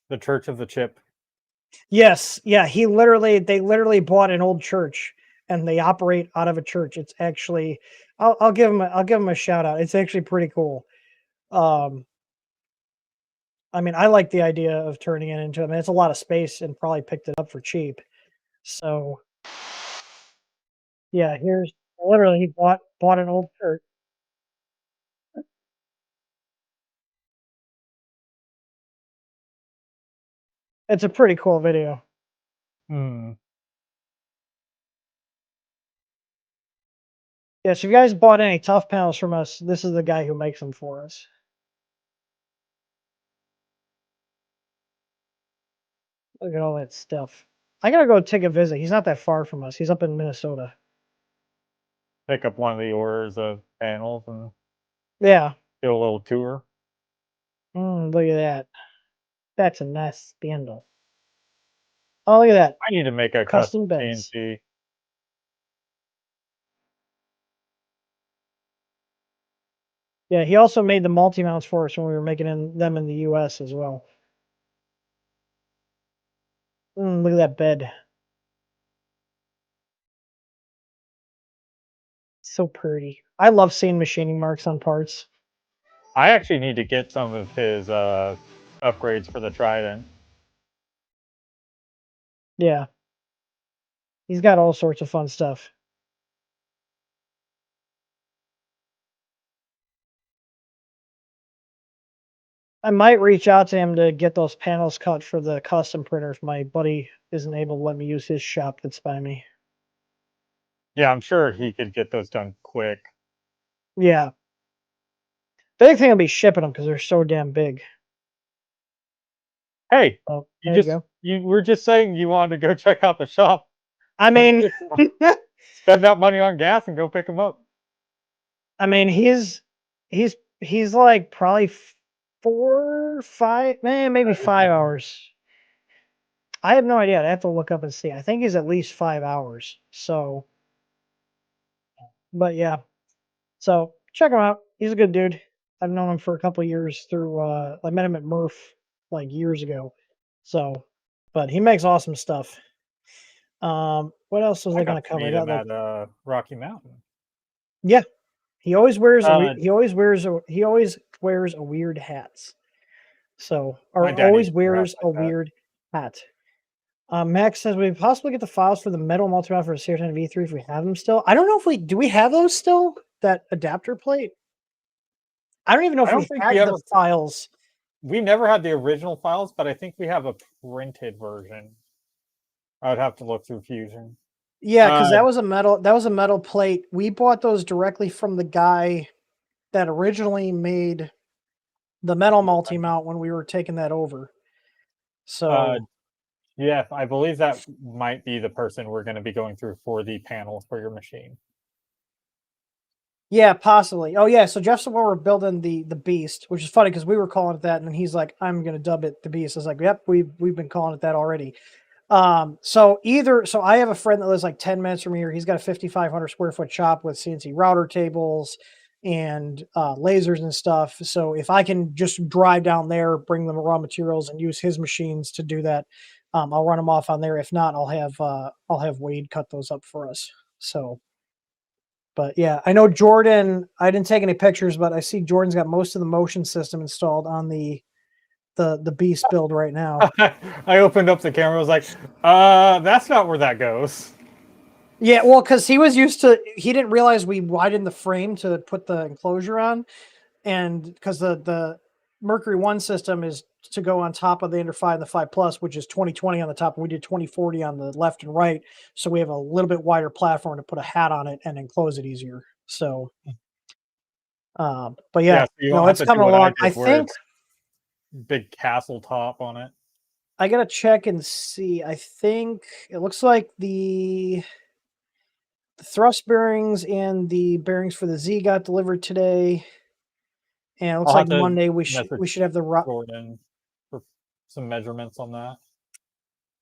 The church of the chip. Yes, yeah. They literally bought an old church, and they operate out of a church. It's actually, I'll give him a shout out. It's actually pretty cool. Um, I mean, I like the idea of turning it into. I mean, it's a lot of space, and probably picked it up for cheap. So yeah, here's literally he bought an old church. It's a pretty cool video. Hmm. Yeah, so if you guys bought any tough panels from us, this is the guy who makes them for us. Look at all that stuff. I gotta go take a visit. He's not that far from us. He's up in Minnesota. Pick up one of the orders of panels and Yeah. do a little tour. Look at that. That's a nice spindle. Oh, look at that. I need to make a custom Custom beds. CNC. Yeah, he also made the multi-mounts for us when we were making them in the US as well. Look at that bed. So pretty. I love seeing machining marks on parts. I actually need to get some of his upgrades for the Trident. Yeah. He's got all sorts of fun stuff. I might reach out to him to get those panels cut for the custom printer if my buddy isn't able to let me use his shop that's by me. Yeah, I'm sure he could get those done quick. Yeah. Big thing will be shipping them because they're so damn big. Hey, Oh, there you go. you were just saying you wanted to go check out the shop. I mean, Spend that money on gas and go pick them up. I mean, he's like probably 4, 5, maybe 5 hours. I have no idea. I have to look up and see. I think he's at least 5 hours. So, but yeah. So check him out. He's a good dude. I've known him for a couple of years through. I met him at Murph like years ago. So, but he makes awesome stuff. What else was I I going got to to cover? I meet got him like, at Rocky Mountain. yeah. He always wears Uh, he always wears a weird hats. So, my or dad always used to dress wears like a that. weird hat. Max says we possibly get the files for the metal multi-rod for CR10 V3 if we have them still. I don't know if we have those still. That adapter plate. I don't even know I if don't we think we had the ever. files. We never had the original files, but I think we have a printed version. I would have to look through Fusion. Yeah, because Uh, that was a metal plate. We bought those directly from the guy that originally made the metal multi-mount when we were taking that over. uh, So yeah, I believe that might be the person we're going to be going through for the panels for your machine. yeah, possibly. Oh yeah, so Jeff's the one we're building the beast, which is funny because we were calling it that, and then he's like, "I'm gonna dub it the beast." I was like, "Yep, we've been calling it that already." So I have a friend that lives like 10 minutes from here. He's got a 5,500 square foot shop with CNC router tables and lasers and stuff. So if I can just drive down there, bring them raw materials, and use his machines to do that, I'll run them off on there. If not, I'll have Wade cut those up for us. So, but yeah, I know Jordan. I didn't take any pictures, but I see Jordan's got most of the motion system installed on the beast build right now. I opened up the camera. I was like, that's not where that goes. Yeah, well, because he didn't realize we widened the frame to put the enclosure on, and because the Mercury One system is to go on top of the Ender 5 and the 5 Plus, which is 2020 on the top, and we did 2040 on the left and right, so we have a little bit wider platform to put a hat on it and enclose it easier. So, but Yeah, yeah, so you don't no, have it's to do coming what I along. I did, where think it's big castle top on it. I gotta check and see. I think it looks like the thrust bearings and the bearings for the Z got delivered today. And it looks I'll like have to Monday we message should have the Jordan for some measurements on that.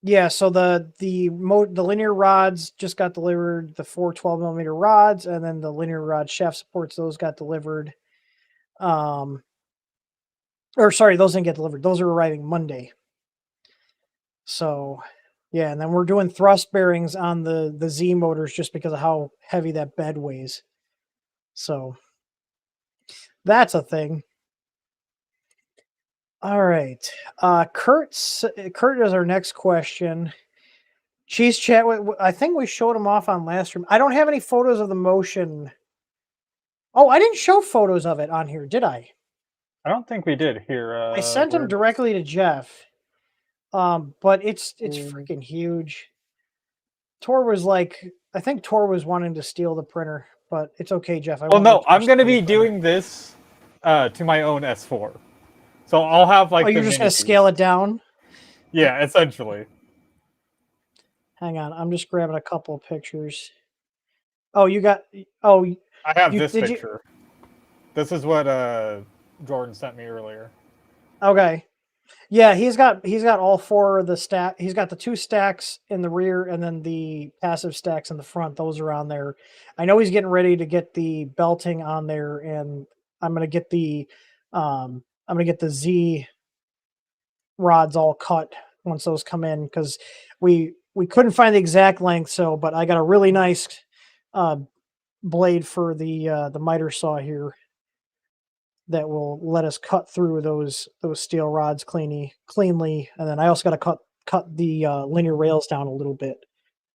yeah. So the linear rods just got delivered. The 4 12 millimeter rods, and then the linear rod shaft supports, those got delivered. Um, or sorry, those didn't get delivered. Those are arriving Monday. So yeah, and then we're doing thrust bearings on the Z motors just because of how heavy that bed weighs. So that's a thing. All right. Kurt is our next question. Cheese chat. I think we showed him off on last stream. I don't have any photos of the motion. Oh, I didn't show photos of it on here, did I? I don't think we did here. I sent them Where directly to Jeff. But it's Mm. freaking huge. Tor was like, I think Tor was wanting to steal the printer, but it's okay, Jeff. I Well, won't let no, Tor I'm going to steal the be printer. doing this to my own S4. So I'll have Oh, like the you're just mini gonna scale piece. it down? Yeah, essentially. Hang on, I'm just grabbing a couple of pictures. Oh, you got. Oh, I have you this did you? picture. This is what Jordan sent me earlier. Okay. Yeah, he's got all four of the stack. He's got the two stacks in the rear and then the passive stacks in the front. Those are on there. I know he's getting ready to get the belting on there and I'm gonna get the Z rods all cut once those come in because we couldn't find the exact length. So, but I got a really nice uh, blade for the miter saw here that will let us cut through those steel rods cleanly. And then I also got to cut the linear rails down a little bit.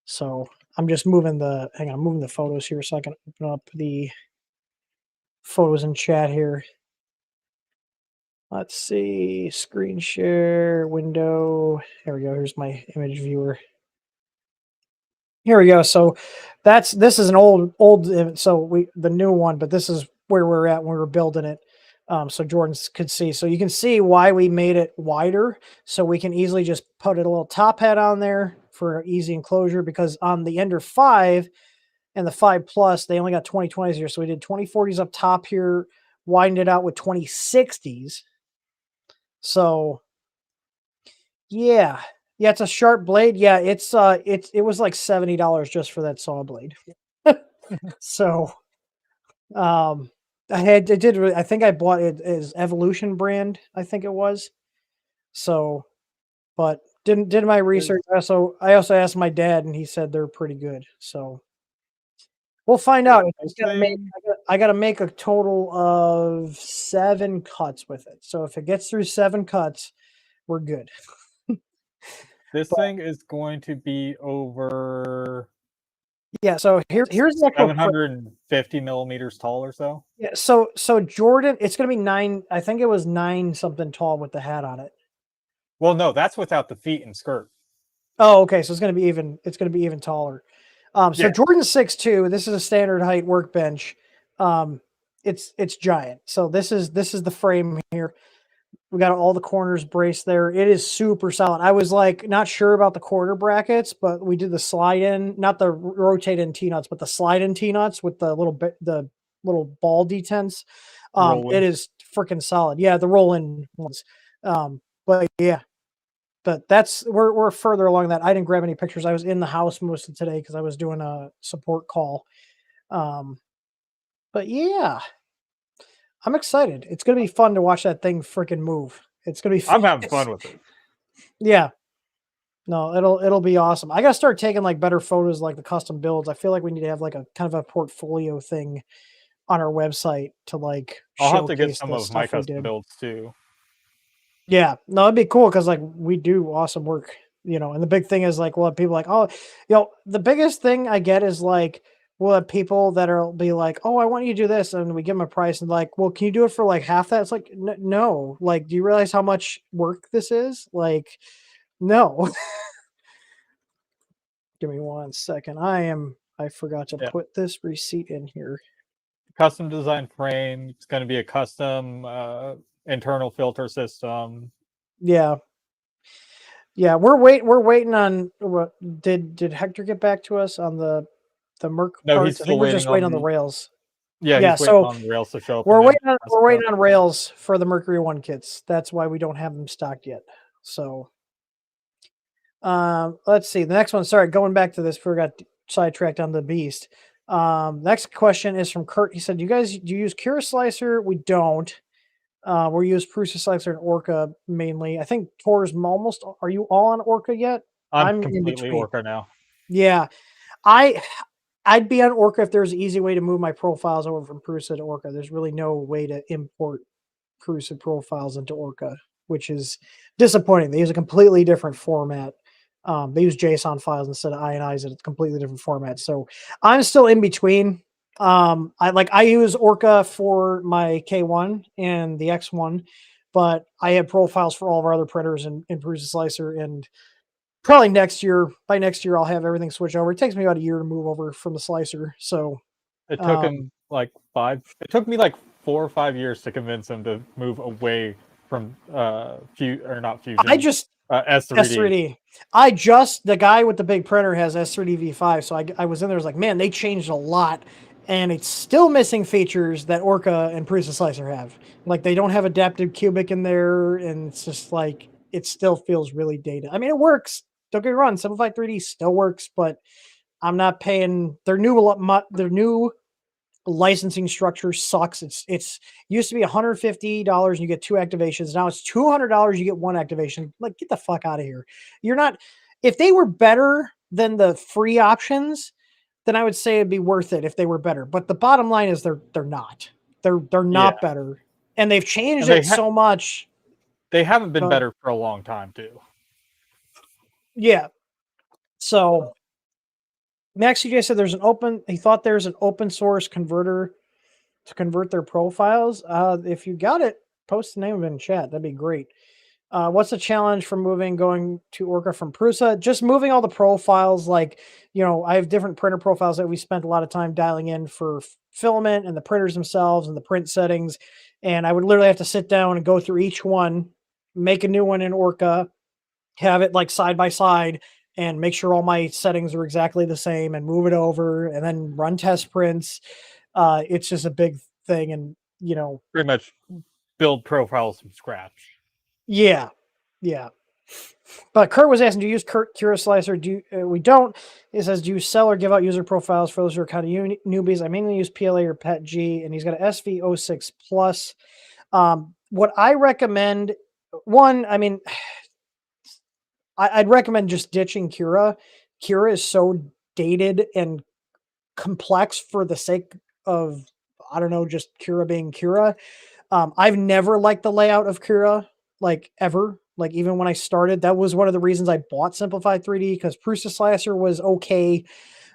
So I'm just moving I'm moving the photos here so I can open up the photos in chat here. Let's see, screen share, window. There we go. Here's my image viewer. Here we go. So this is an old so the new one, but this is where we're at when we were building it. So Jordan could see. So you can see why we made it wider. So we can easily just put a little top hat on there for easy enclosure because on the Ender 5 and the 5 Plus, they only got 2020s here. So we did 2040s up top here, widened it out with 2060s. So yeah. Yeah, it's a sharp blade. Yeah, it was like $70 just for that saw blade. So, I think I bought it as Evolution brand, I think it was. So, but did my research. I also asked my dad and he said they're pretty good. So, we'll find out. This thing, I got to make a total of 7 cuts with it. So, if it gets through 7 cuts, we're good. this But thing is going to be over yeah, so here's the actual 750 millimeters tall or so. yeah, so Jordan, it's gonna be 9. I think it was 9 something tall with the hat on it. Well, no, that's without the feet and skirt. Oh, okay, so it's gonna be even. It's gonna be even taller. So Yeah. Jordan's 6'2". This is a standard height workbench. It's giant. So this is the frame here. We got all the corners braced there. It is super solid. I was like not sure about the quarter brackets, but we did the slide in, not the rotate in T nuts, but the slide in T nuts with the the little ball detents. It Roland. is freaking solid. Yeah, the roll in ones. But yeah, but that's we're further along that. I didn't grab any pictures. I was in the house most of today because I was doing a support call. Um, but yeah, I'm excited. It's gonna be fun to watch that thing freaking move. It's gonna be. I'm having fun with it. Yeah, no, it'll be awesome. I gotta start taking like better photos, like the custom builds. I feel like we need to have like a kind of a portfolio thing on our website to like I'll have to get showcase some the of my stuff we custom did. builds too. Yeah, no, it'd be cool because like we do awesome work, And the big thing is like, well, people like, oh, the biggest thing I get is like, we'll have people that are be like, oh, I want you to do this, and we give them a price, and like, well, can you do it for like half that? It's like, no, like, do you realize how much work this is? Like, no. Give me 1 second. I forgot to Yeah. put this receipt in here. Custom design frame. It's going to be a custom internal filter system. Yeah. Yeah, we're waiting on what did Hector get back to us on the Merc No, he's parts? I still think we're waiting just waiting on on the the. rails. Yeah, Yeah, he's waiting so on the rails to show up. And then we're waiting on rails for the Mercury 1 kits. That's why we don't have them stocked yet. So let's see. The next one, sorry, going back to this before I got sidetracked on the beast. Next question is from Kurt. He said, do you use Cura Slicer? We don't. We use Prusa Slicer and Orca mainly. I think Tor's almost. Are you all on Orca yet? I'm I'm in completely between. Orca now. Yeah, I'd be on Orca if there's an easy way to move my profiles over from Prusa to Orca. There's really no way to import Prusa profiles into Orca, which is disappointing. They use a completely different format. They use JSON files instead of INIs, and it's a completely different format. So I'm still in between. I use Orca for my K1 and the X1, but I have profiles for all of our other printers in Prusa Slicer, and probably by next year I'll have everything switch over. It takes me about a year to move over from the slicer. So It took him like 5. It took me like 4 or 5 years to convince him to move away from not fusion. S3D. S3D. The guy with the big printer has S3D V5. So I was in there, I was like, man, they changed a lot, and it's still missing features that Orca and Prusa Slicer have. Like they don't have adaptive cubic in there, and it's just like it still feels really dated. I mean, it works. Don't get me wrong, Simplified 3D still works, but I'm not paying. They're new. They're new licensing structure sucks. It's used to be $150 and you get 2 activations. Now it's $200, you get 1 activation. Like, get the fuck out of here. You're not. If they were better than the free options, then I would say it'd be worth it if they were better. But the bottom line is they're not. They're Yeah, not better. And they've changed and it so much. they haven't been But better for a long time too. yeah. So Max CJ said he thought there's an open source converter to convert their profiles. If you got it, post the name of it in chat. That'd be great. What's the challenge for going to Orca from Prusa? Just moving all the profiles. Like, I have different printer profiles that we spent a lot of time dialing in for filament and the printers themselves and the print settings. And I would literally have to sit down and go through each one, make a new one in Orca, have it like side by side, and make sure all my settings are exactly the same and move it over and then run test prints. It's just a big thing. And, Pretty much build profiles from scratch. yeah. But Kurt was asking, do you use Cura Slicer? We don't. It says, do you sell or give out user profiles for those who are kind of newbies? I mainly use PLA or PETG, and he's got an SV06 Plus. What I recommend, I'd recommend just ditching Cura. Cura is so dated and complex for the sake of, I don't know, just Cura being Cura. I've never liked the layout of Cura, like ever. Like even when I started, that was one of the reasons I bought Simplified 3D, because Prusa Slicer was okay.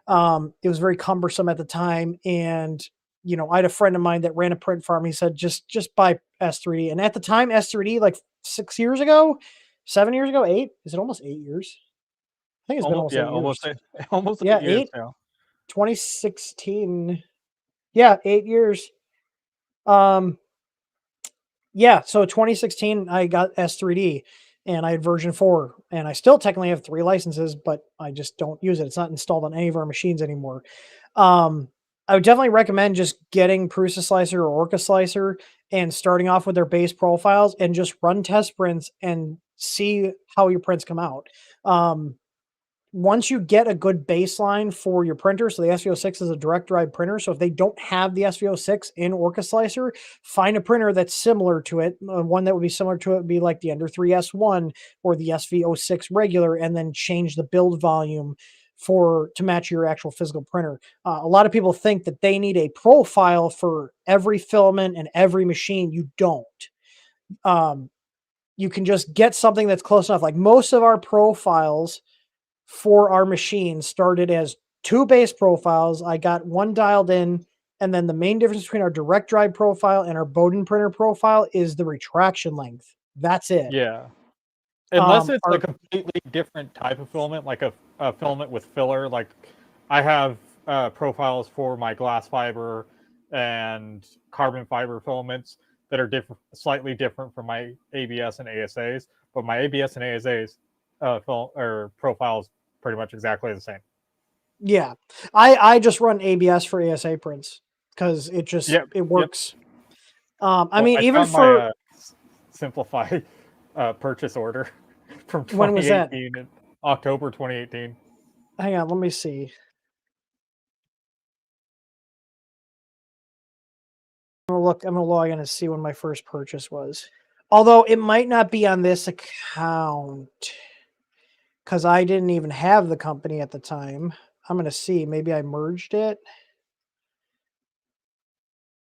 It was very cumbersome at the time, and I had a friend of mine that ran a print farm. He said just buy S3D, and at the time S3D, like 6 years ago, 7 years ago, 8. Is it almost 8 years? I think it's been almost 8 years. Almost Yeah, 8 years 8. now. 2016. Yeah, 8 years. Yeah, so 2016, I got S3D and I had version 4, and I still technically have 3 licenses, but I just don't use it. It's not installed on any of our machines anymore. I would definitely recommend just getting Prusa Slicer or Orca Slicer and starting off with their base profiles and just run test prints and see how your prints come out. Once you get a good baseline for your printer, so the SV06 is a direct drive printer. So if they don't have the SV06 in Orca Slicer, find a printer that's similar to it. One that would be similar to it would be like the Ender 3S1 or the SV06 regular, and then change the build volume to match your actual physical printer. A lot of people think that they need a profile for every filament and every machine. You don't. You can just get something that's close enough. Like most of our profiles for our machine started as 2 base profiles. I got 1 dialed in, and then the main difference between our direct drive profile and our Bowden printer profile is the retraction length. That's it. Yeah. Unless it's Our a completely different type of filament, like a filament with filler. Like I have profiles for my glass fiber and carbon fiber filaments that are slightly different from my ABS and ASAs, but my ABS and ASAs profiles pretty much exactly the same. Yeah, I just run ABS for ASA prints because it works. I mean, I even found for my Simplify purchase order from when was that? 2018, in October 2018. Hang on, let me see. I'm gonna log in and see when my first purchase was. Although it might not be on this account because I didn't even have the company at the time. I'm gonna see. Maybe I merged it.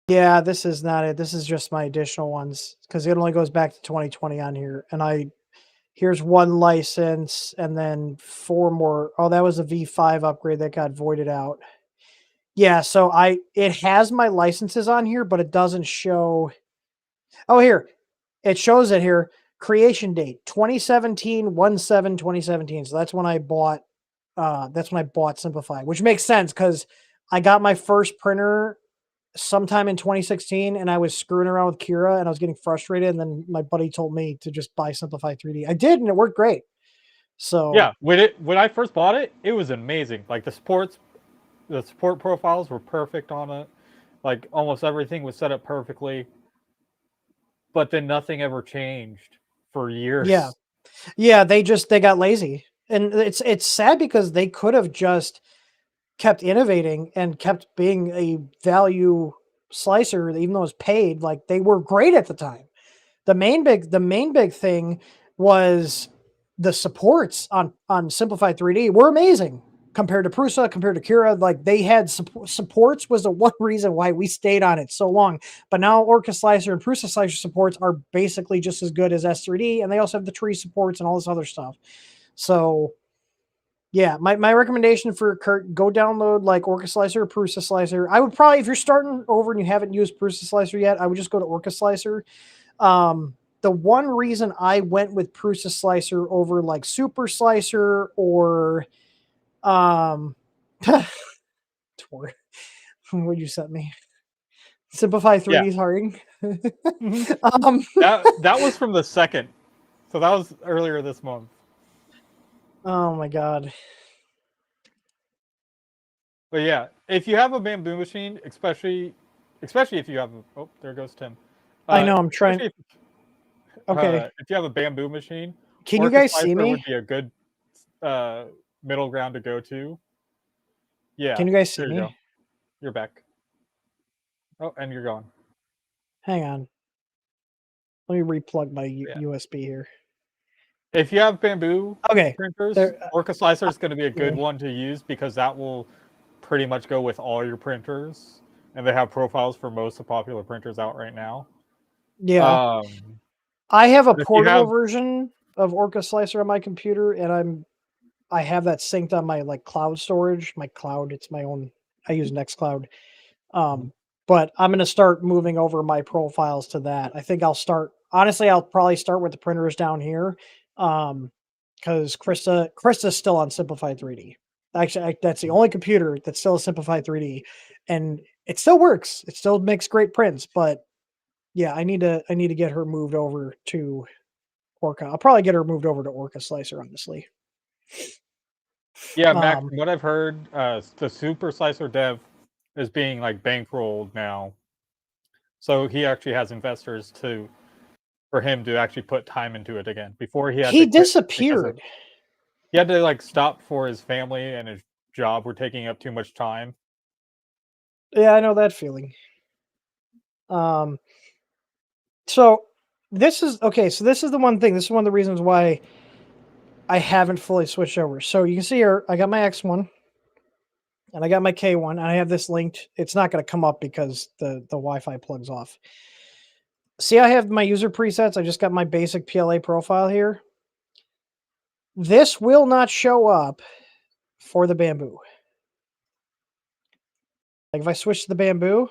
Yeah, this is not it. This is just my additional ones because it only goes back to 2020 on here. And here's 1 license and then 4 more. Oh, that was a V5 upgrade that got voided out. Yeah, so it has my licenses on here, but it doesn't show. Oh, here. It shows it here. Creation date 2017 1/7/2017. So that's when I bought Simplify, which makes sense because I got my first printer sometime in 2016 and I was screwing around with Cura and I was getting frustrated, and then my buddy told me to just buy Simplify 3D. I did, and it worked great. So Yeah, when I first bought it, it was amazing. Like the support profiles were perfect on it. Like almost everything was set up perfectly. But then nothing ever changed for years. yeah, they got lazy. And it's sad because they could have just kept innovating and kept being a value slicer, even though it was paid, like they were great at the time. The main big thing was the supports on Simplified 3D were amazing compared to Prusa, compared to Cura. Like they had supports was the one reason why we stayed on it so long. But now Orca Slicer and Prusa Slicer supports are basically just as good as S3D, and they also have the tree supports and all this other stuff. So yeah, my recommendation for Kurt, go download like Orca Slicer or Prusa Slicer. I would probably, if you're starting over and you haven't used Prusa Slicer yet, I would just go to Orca Slicer. The one reason I went with Prusa Slicer over like Super Slicer or Tor, what you sent me? Simplify 3D's Harding. That was from the second. So that was earlier this month. Oh my god. But yeah, if you have a bamboo machine, especially if you have oh, there goes Tim. I know, I'm trying. Okay. If you have a bamboo machine, can you guys see me? Would be a good middle ground to go to. Yeah. Can you guys see there you me? Go. You're back. Oh, and you're gone. Hang on. Let me replug my USB here. If you have bamboo printers, Orca Slicer is going to be a good one to use because that will pretty much go with all your printers, and they have profiles for most of the popular printers out right now. Yeah. I have a portable version of Orca Slicer on my computer, and I have that synced on my like cloud storage. My cloud, it's my own. I use Nextcloud. But I'm going to start moving over my profiles to that. I think I'll start. Honestly, I'll probably start with the printers down here, because Krista's still on Simplified 3D. Actually, that's the only computer that's still a Simplified 3D, and it still works. It still makes great prints, but yeah, I need to get her moved over to Orca. I'll probably get her moved over to Orca Slicer, honestly. Yeah, Max, from what I've heard, the Super Slicer dev is being like bankrolled now. So he actually has investors for him to actually put time into it again. Before he disappeared. He had to like stop for his family and his job were taking up too much time. Yeah, I know that feeling. So this is okay. So this is the one thing. This is one of the reasons why I haven't fully switched over. So you can see here, I got my X1 and I got my K1, and I have this linked. It's not going to come up because the Wi-Fi plugs off. See, I have my user presets. I just got my basic PLA profile here. This will not show up for the bamboo. Like if I switch to the bamboo,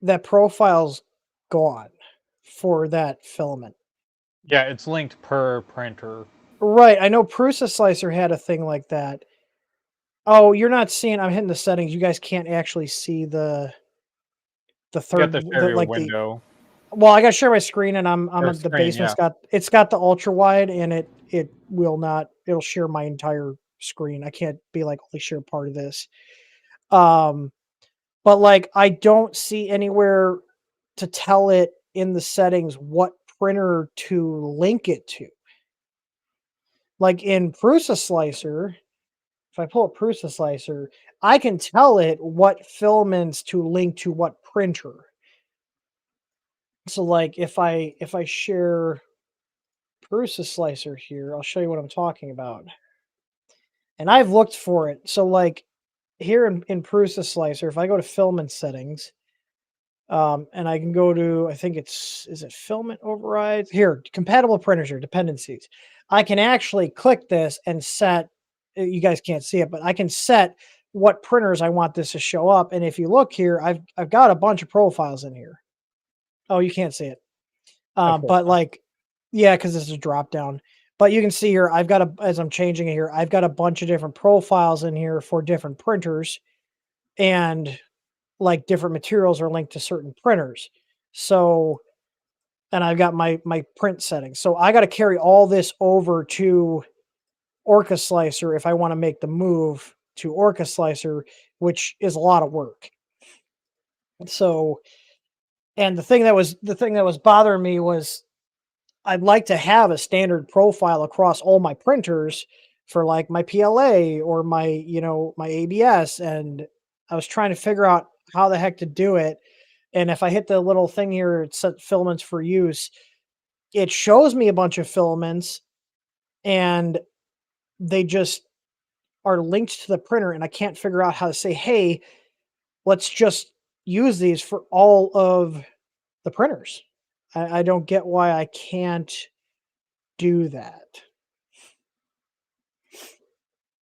that profile's gone for that filament. Yeah, it's linked per printer. Right. I know Prusa Slicer had a thing like that. Oh, you're not seeing. I'm hitting the settings. You guys can't actually see the third, window. Well, I got to share my screen, and I'm the basement's got the ultra wide, and it will not. It'll share my entire screen. I can't be like only share part of this. But like I don't see anywhere to tell it in the settings what printer to link it to. Like in Prusa Slicer, if I pull up Prusa Slicer, I can tell it what filaments to link to what printer. So like if I share Prusa Slicer here, I'll show you what I'm talking about. And I've looked for it. So like here in Prusa Slicer, if I go to filament settings, and I can go to, I think is it filament overrides? Here, compatible printers or dependencies. I can actually click this and set, you guys can't see it, but I can set what printers I want this to show up. And if you look here, I've got a bunch of profiles in here. Oh, you can't see it. But like, yeah, because this is a drop down. But you can see here, as I'm changing it here, I've got a bunch of different profiles in here for different printers. And like different materials are linked to certain printers. So, and I've got my print settings. So I got to carry all this over to Orca Slicer if I want to make the move to Orca Slicer, which is a lot of work. So, and the thing that was bothering me was I'd like to have a standard profile across all my printers, for like my PLA or my, my ABS. And I was trying to figure out how the heck to do it. And if I hit the little thing here, it said filaments for use, it shows me a bunch of filaments and they just are linked to the printer. And I can't figure out how to say, hey, let's just use these for all of the printers. I don't get why I can't do that.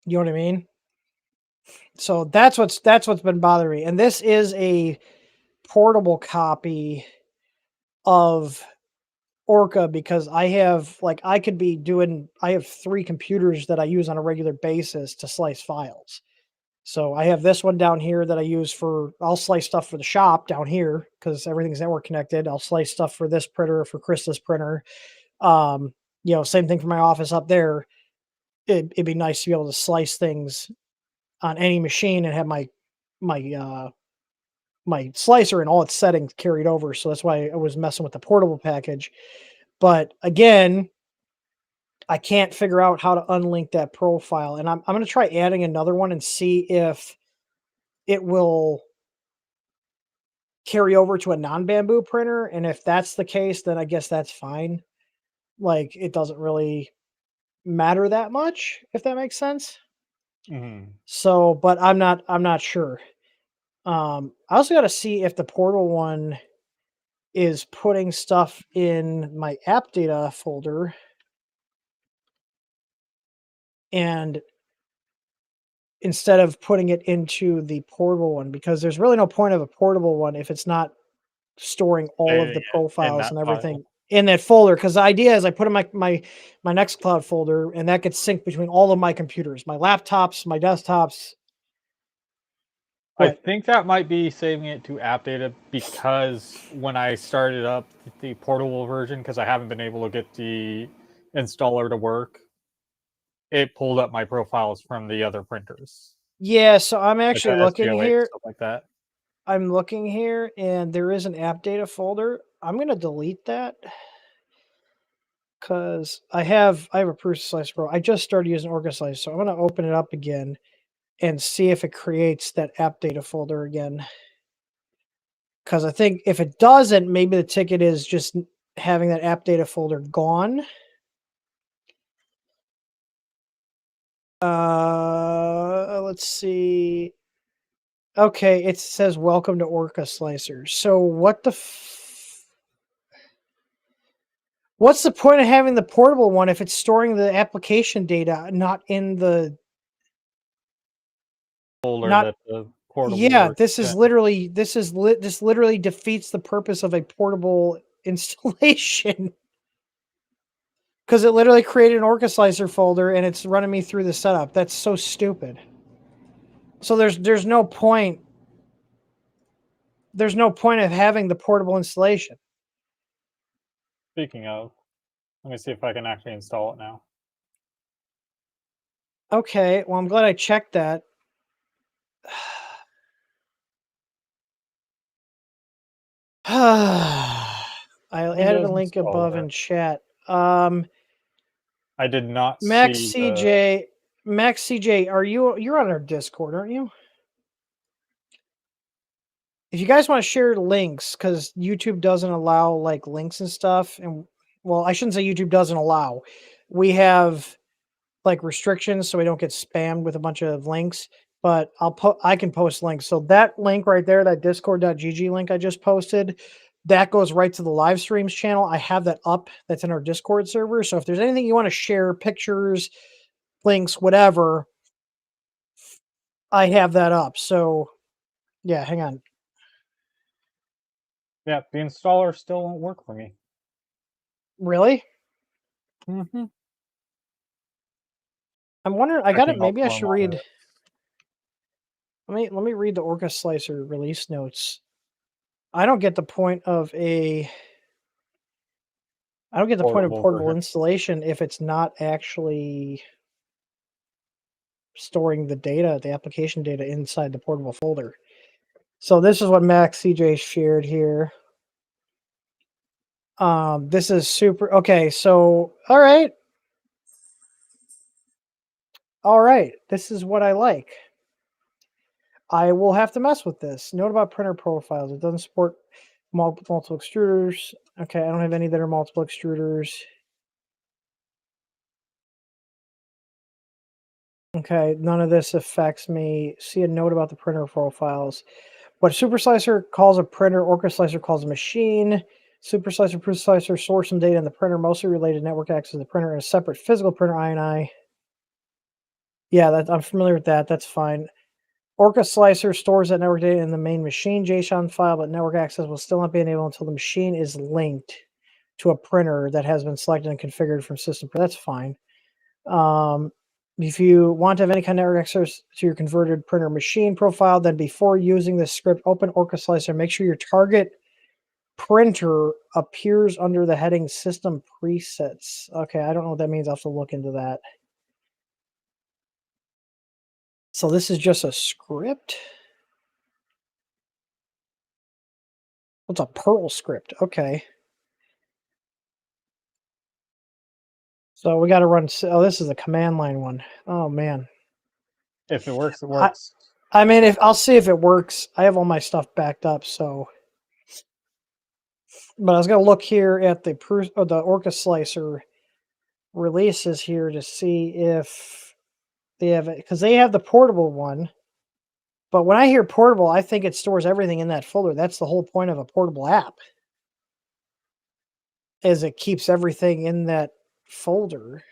You know what I mean? So that's what's been bothering me. And this is a portable copy of Orca because I have I could be doing I have 3 computers that I use on a regular basis to slice files. So I have this one down here that I use I'll slice stuff for the shop down here because everything's network connected. I'll slice stuff for this printer, for Krista's printer. Same thing for my office up there. It'd be nice to be able to slice things on any machine and have my my slicer and all its settings carried over. So that's why I was messing with the portable package. But again, I can't figure out how to unlink that profile. And I'm going to try adding another one and see if it will carry over to a non-bamboo printer. And if that's the case, then I guess that's fine. Like it doesn't really matter that much, if that makes sense. So, but I'm not sure. I also got to see if the portal one is putting stuff in my app data folder and instead of putting it into the portable one, because there's really no point of a portable one if it's not storing all of the In profiles that and file. everything in that folder. Because the idea is I put in my Nextcloud folder and that gets synced between all of my computers, my laptops, my desktops. I What? think that might be saving it to app data because when I started up the portable version, because I haven't been able to get the installer to work, it pulled up my profiles from the other printers, Yeah, so I'm like actually the looking SG08 here. stuff like that. I'm looking here and there is an app data folder. I'm going to delete that because I have a Prusa Slice Pro. I just started using Orca Slice, so I'm going to open it up again and see if it creates that app data folder again. Because I think if it doesn't, maybe the ticket is just having that app data folder gone. Let's see. Okay, it says welcome to Orca Slicer. So what's the point of having the portable one if it's storing the application data, not in the Folder not that the portable yeah, version this is is in. literally this literally defeats the purpose of a portable installation. Because it literally created an Orca Slicer folder and it's running me through the setup. That's so stupid. So there's no point. There's no point of having the portable installation. Speaking of, let me see if I can actually install it now. Okay, well I'm glad I checked that. I added a Windows link above installer. in chat. I did not Max see the CJ, Max CJ, you're on our Discord, aren't you? If you guys want to share links, because YouTube doesn't allow like links and stuff, and well, I shouldn't say YouTube doesn't allow. We have like restrictions so we don't get spammed with a bunch of links, but I can post links. So that link right there, that discord.gg link I just posted, that goes right to the live streams channel. I have that up. That's in our Discord server. So if there's anything you want to share, pictures, links, whatever, I have that up. So yeah, hang on. the installer still won't work for me. Really? Mm-hmm. I'm wondering. I got it. Checking all Maybe I should firmware. read. Let me read the Orca Slicer release notes. I don't get the point of Portable portable version. installation if it's not actually storing the data, the application data inside the portable folder. So this is what Max CJ shared here. This is super okay. So all right. All right, this is what I like. I will have to mess with this. Note about printer profiles. It doesn't support multiple extruders. Okay, I don't have any that are multiple extruders. Okay, none of this affects me. See a note about the printer profiles. What Super Slicer calls a printer, Orca Slicer calls a machine. Super Slicer, Proof Slicer store some data in the printer, mostly related to network access to the printer, and a separate physical printer INI. Yeah, I'm familiar with that. That's fine. Orca Slicer stores that network data in the main machine JSON file, but network access will still not be enabled until the machine is linked to a printer that has been selected and configured from system. That's fine. If you want to have any kind of network access to your converted printer machine profile, then before using this script, open Orca Slicer. Make sure your target printer appears under the heading System Presets. Okay, I don't know what that means. I'll have to look into that. So this is just a script? What's a Perl script? Okay. So we got to run. Oh, this is a command line one. Oh man. If it works, it works. I mean, if I'll see if it works. I have all my stuff backed up, so. But I was gonna look here at the Orca Slicer releases here to see if they have it, because they have the portable one. But when I hear portable, I think it stores everything in that folder. That's the whole point of a portable app, is it keeps everything in that folder.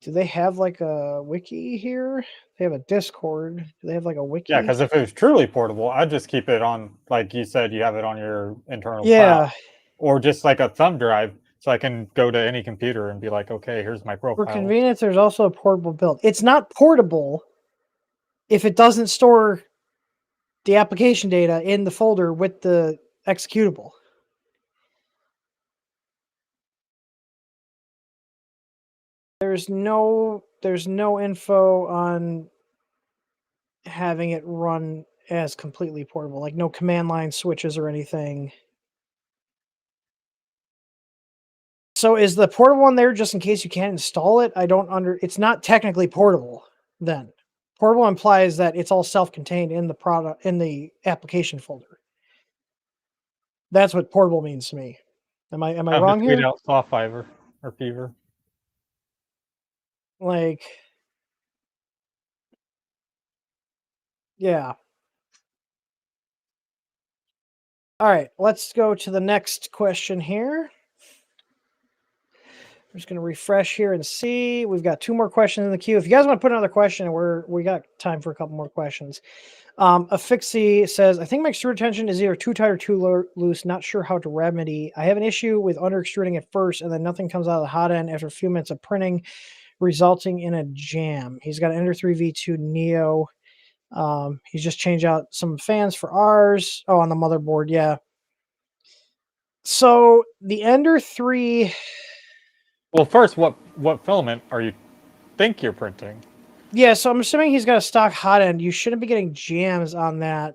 Do they have like a wiki here? They have a Discord. Do they have like a wiki? Yeah, because if it was truly portable, I'd just keep it on, like you said, you have it on your internal Yeah. cloud, or just like a thumb drive, so I can go to any computer and be like, okay, here's my profile. For convenience, there's also a portable build. It's not portable if it doesn't store the application data in the folder with the executable. There's no info on having it run as completely portable, like no command line switches or anything. So is the portable one there just in case you can't install it? It's not technically portable then. Portable implies that it's all self-contained in the product, in the application folder. That's what portable means to me. Am I wrong tweet here? out soft fiber or fever. Like, yeah. All right, let's go to the next question here. I'm just going to refresh here and see. We've got 2 more questions in the queue. If you guys want to put another question, we got time for a couple more questions. Affixie says, I think my extruder tension is either too tight or too loose. Not sure how to remedy. I have an issue with under extruding at first, and then nothing comes out of the hot end after a few minutes of printing, resulting in a jam. He's got an Ender 3 V2 Neo. He's just changed out some fans for ours. Oh, on the motherboard, yeah. So the Ender 3. Well, first, what filament are you think you're printing? Yeah, so I'm assuming he's got a stock hot end. You shouldn't be getting jams on that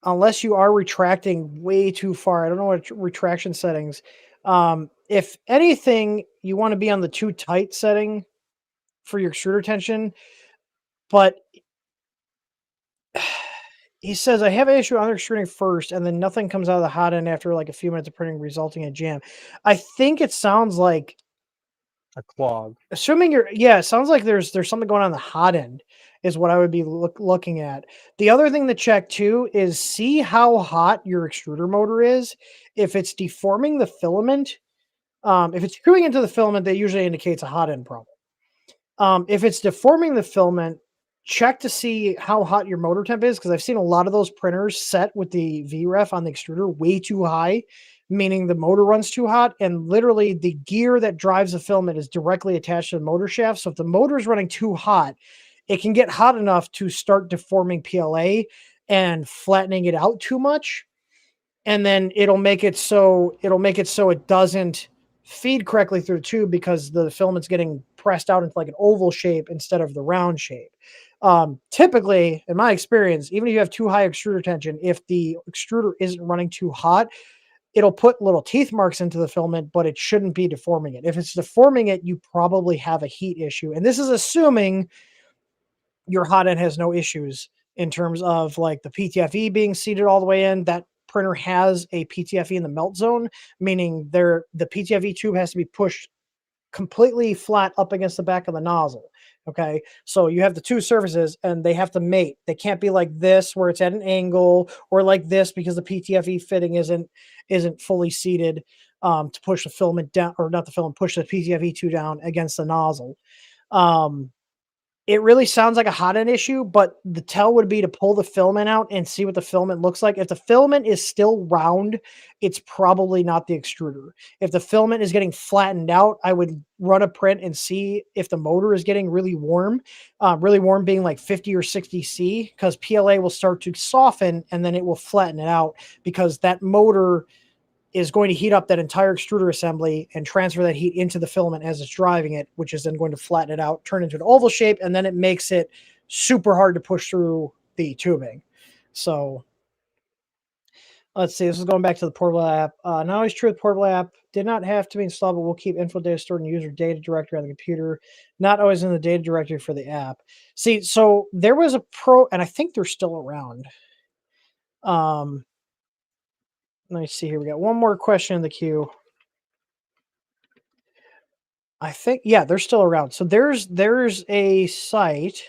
unless you are retracting way too far. I don't know what retraction settings. If anything, you want to be on the too tight setting for your extruder tension. But he says, I have an issue under extruding first, and then nothing comes out of the hot end after like a few minutes of printing, resulting in a jam. I think it sounds like A clog. assuming it sounds like there's something going on the hot end is what I would be looking at. The other thing to check too is see how hot your extruder motor is. If it's deforming the filament, if it's screwing into the filament, that usually indicates a hot end problem. If it's deforming the filament, check to see how hot your motor temp is, because I've seen a lot of those printers set with the VREF on the extruder way too high, meaning the motor runs too hot, and literally the gear that drives the filament is directly attached to the motor shaft. So if the motor is running too hot, it can get hot enough to start deforming PLA and flattening it out too much. And then it'll make it so it doesn't feed correctly through the tube because the filament's getting pressed out into like an oval shape instead of the round shape. Typically, in my experience, even if you have too high extruder tension, if the extruder isn't running too hot, it'll put little teeth marks into the filament, but it shouldn't be deforming it. If it's deforming it, you probably have a heat issue. And this is assuming your hot end has no issues in terms of like the PTFE being seated all the way in. That printer has a PTFE in the melt zone, meaning the PTFE tube has to be pushed completely flat up against the back of the nozzle. Okay. So you have the two surfaces and they have to mate. They can't be like this where it's at an angle, or like this because the PTFE fitting isn't fully seated to push the filament down, or not the filament, push the PTFE tube down against the nozzle. It really sounds like a hot end issue, but the tell would be to pull the filament out and see what the filament looks like. If the filament is still round, it's probably not the extruder. If the filament is getting flattened out, I would run a print and see if the motor is getting really warm being like 50 or 60 C, because PLA will start to soften and then it will flatten it out, because that motor is going to heat up that entire extruder assembly and transfer that heat into the filament as it's driving it, which is then going to flatten it out, turn into an oval shape, and then it makes it super hard to push through the tubing. So let's see. This is going back to the portable app. Not always true with portable app. Did not have to be installed, but we'll keep info data stored in the user data directory on the computer. Not always in the data directory for the app. See, so there was a pro, and I think they're still around. Let me see here. We got one more question in the queue. I think, yeah, they're still around. So there's a site,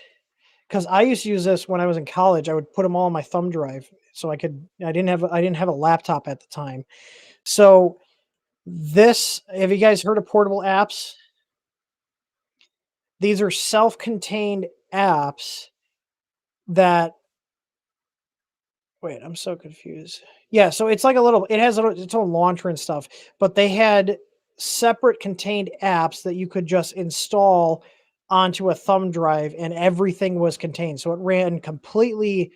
because I used to use this when I was in college. I would put them all on my thumb drive, so I didn't have a laptop at the time. So this, have you guys heard of portable apps? These are self-contained apps that, wait, I'm so confused. Yeah, so it's like it has its own launcher and stuff, but they had separate contained apps that you could just install onto a thumb drive, and everything was contained. So it ran completely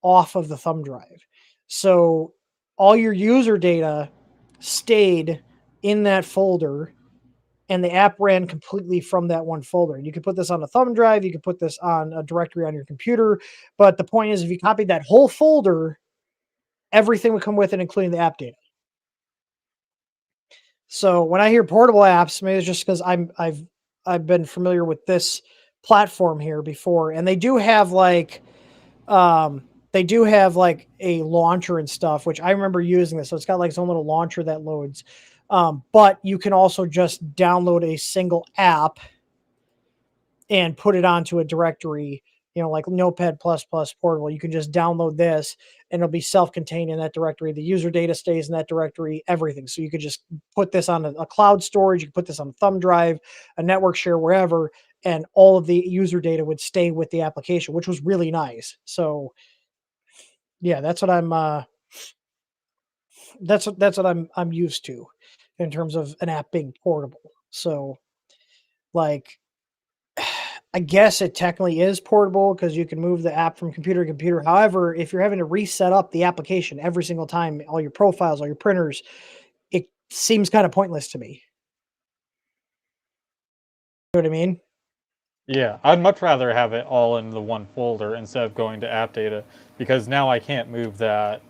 off of the thumb drive. So all your user data stayed in that folder, and the app ran completely from that one folder. You could put this on a thumb drive, you could put this on a directory on your computer, but the point is, if you copied that whole folder, everything would come with it, including the app data. So when I hear portable apps, maybe it's just because I've been familiar with this platform here before, and they do have like a launcher and stuff, which I remember using this. So it's got like its own little launcher that loads. But you can also just download a single app and put it onto a directory, like Notepad++ portable. You can just download this and it'll be self-contained in that directory. The user data stays in that directory, everything. So you could just put this on a cloud storage. You can put this on a thumb drive, a network share, wherever, and all of the user data would stay with the application, which was really nice. So yeah, that's what I'm used to in terms of an app being portable. So like, I guess it technically is portable because you can move the app from computer to computer. However, if you're having to reset up the application every single time, all your profiles, all your printers, it seems kind of pointless to me. You know what I mean? Yeah, I'd much rather have it all in the one folder instead of going to app data, because now I can't move that.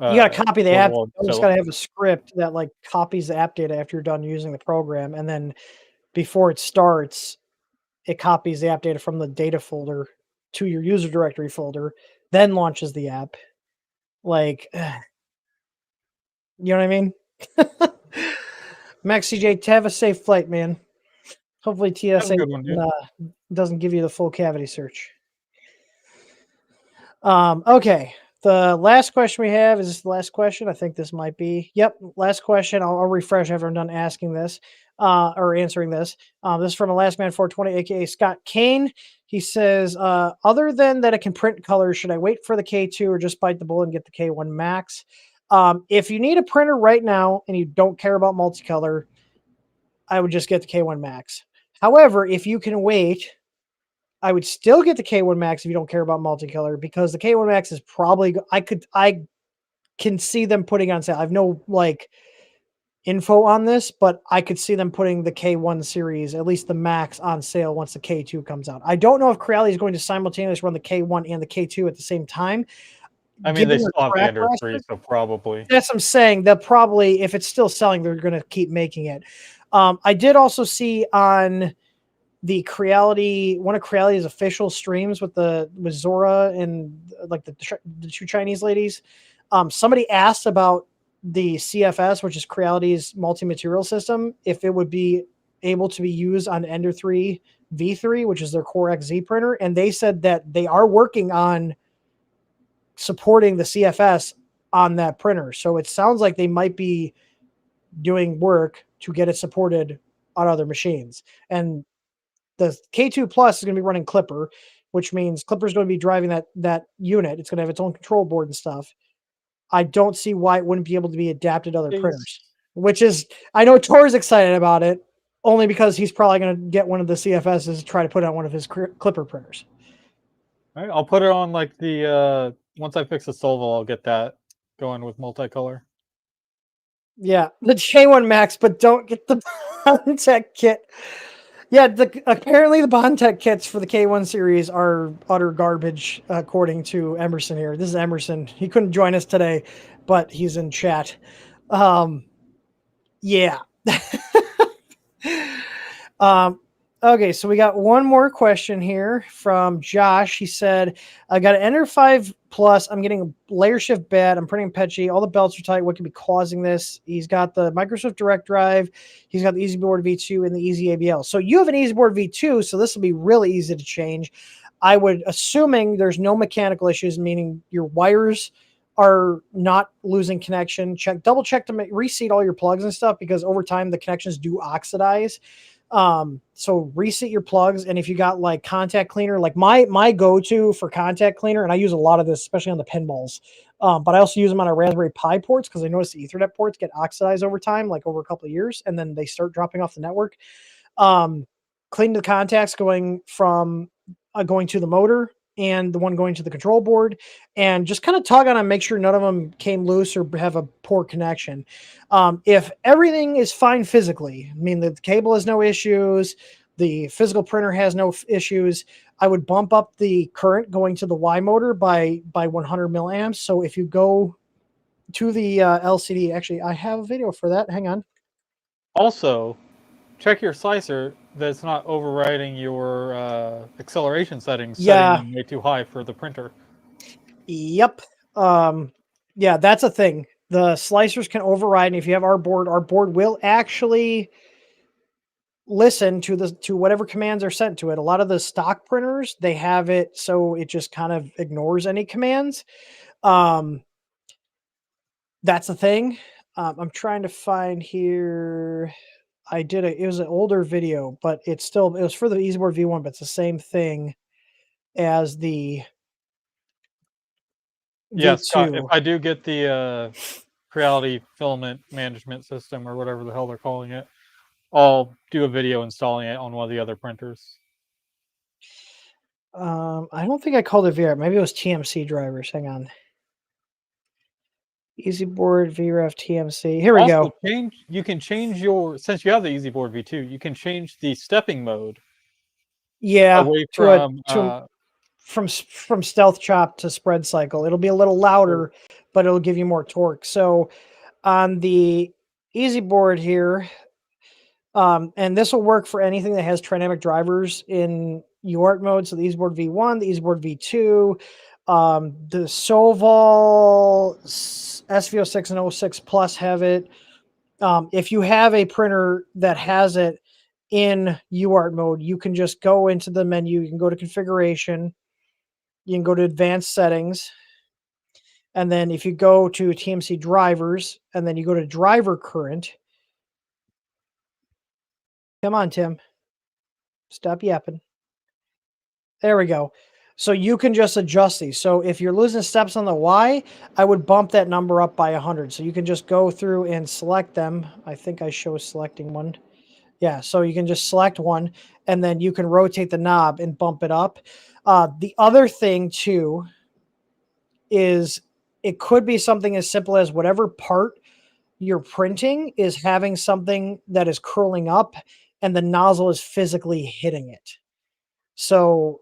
You got to copy the app. You just So got to have a script that like copies the app data after you're done using the program, and then before it starts, it copies the app data from the data folder to your user directory folder, then launches the app. Like, you know what I mean? Max CJ, have a safe flight, man. Hopefully have a TSA good one, dude. doesn't give you the full cavity search. Okay. The last question we have, is this the last question? I think this might be. Yep, last question. I'll refresh after I'm done asking this or answering this. This is from Lastman420, aka Scott Kane. He says, other than that it can print colors, should I wait for the K2 or just bite the bullet and get the K1 Max? If you need a printer right now and you don't care about multicolor, I would just get the K1 Max. However, if you can wait, I would still get the K1 Max if you don't care about multicolor, because the K1 Max is probably, I can see them putting on sale. I have no like info on this, but I could see them putting the K1 series, at least the Max, on sale once the K2 comes out. I don't know if Creality is going to simultaneously run the K1 and the K2 at the same time. I mean, they given their still have the track Ender 3, record. so probably. That's what I'm saying. They'll probably, if it's still selling, they're going to keep making it. I did also see on the Creality, one of Creality's official streams with Zora and like the two Chinese ladies. Somebody asked about the CFS, which is Creality's multi-material system, if it would be able to be used on Ender 3 V3, which is their Core XZ printer, and they said that they are working on supporting the CFS on that printer. So it sounds like they might be doing work to get it supported on other machines. And the K2 Plus is going to be running Clipper, which means Clipper is going to be driving that unit. It's going to have its own control board and stuff. I don't see why it wouldn't be able to be adapted to other printers, which is, I know Tor's excited about it only because he's probably going to get one of the CFSs to try to put on one of his Clipper printers. All right, I'll put it on like the, once I fix the Solval, I'll get that going with multicolor. Yeah, the J1 Max, but don't get the Bondtech kit. Yeah, apparently the Bondtech kits for the K1 series are utter garbage, according to Emerson here. This is Emerson. He couldn't join us today, but he's in chat. Yeah. Okay, so we got one more question here from Josh. He said, I got an Ender 5 Plus. I'm getting a layer shift bad. I'm printing Petchy. All the belts are tight. What could be causing this? He's got the Microsoft Direct Drive. He's got the EasyBoard V2 and the Easy ABL. So you have an EasyBoard V2, so this will be really easy to change. I would, assuming there's no mechanical issues, meaning your wires are not losing connection. Double check to reseat all your plugs and stuff, because over time the connections do oxidize. So reset your plugs, and if you got like contact cleaner, like my go-to for contact cleaner, and I use a lot of this, especially on the pinballs, but I also use them on our Raspberry Pi ports because I noticed the Ethernet ports get oxidized over time, like over a couple of years, and then they start dropping off the network. Clean the contacts going from going to the motor and the one going to the control board, and just kind of tug on them, make sure none of them came loose or have a poor connection. If everything is fine physically, I mean, the cable has no issues, the physical printer has no issues, I would bump up the current going to the Y motor by 100 milliamps. So if you go to the LCD, actually, I have a video for that. Hang on. Also, check your slicer that it's not overriding your acceleration settings, setting them way too high for the printer. Yep. Yeah, that's a thing. The slicers can override, and if you have our board will actually listen to whatever commands are sent to it. A lot of the stock printers, they have it so it just kind of ignores any commands. That's the thing. I'm trying to find here. It was an older video, but it was for the EasyBoard V1, but it's the same thing as the Yeah, V2. Scott, if I do get the Creality filament management system or whatever the hell they're calling it, I'll do a video installing it on one of the other printers. I don't think I called it VR. Maybe it was TMC drivers. Hang on. EasyBoard VREF TMC. Here we go. You can change your, since you have the EasyBoard V2, you can change the stepping mode. Yeah, away from stealth chop to spread cycle. It'll be a little louder, but it'll give you more torque. So on the EasyBoard here, and this will work for anything that has trinamic drivers in UART mode. So the EasyBoard V1, the EasyBoard V2, the Solval SV06 and 06 Plus have it. If you have a printer that has it in UART mode, you can just go into the menu. You can go to configuration. You can go to advanced settings. And then if you go to TMC drivers and then you go to driver current. Come on, Tim. Stop yapping. There we go. So you can just adjust these. So if you're losing steps on the Y, I would bump that number up by 100. So you can just go through and select them. I think I show selecting one. Yeah, so you can just select one, and then you can rotate the knob and bump it up. The other thing, too, is it could be something as simple as whatever part you're printing is having something that is curling up, and the nozzle is physically hitting it. So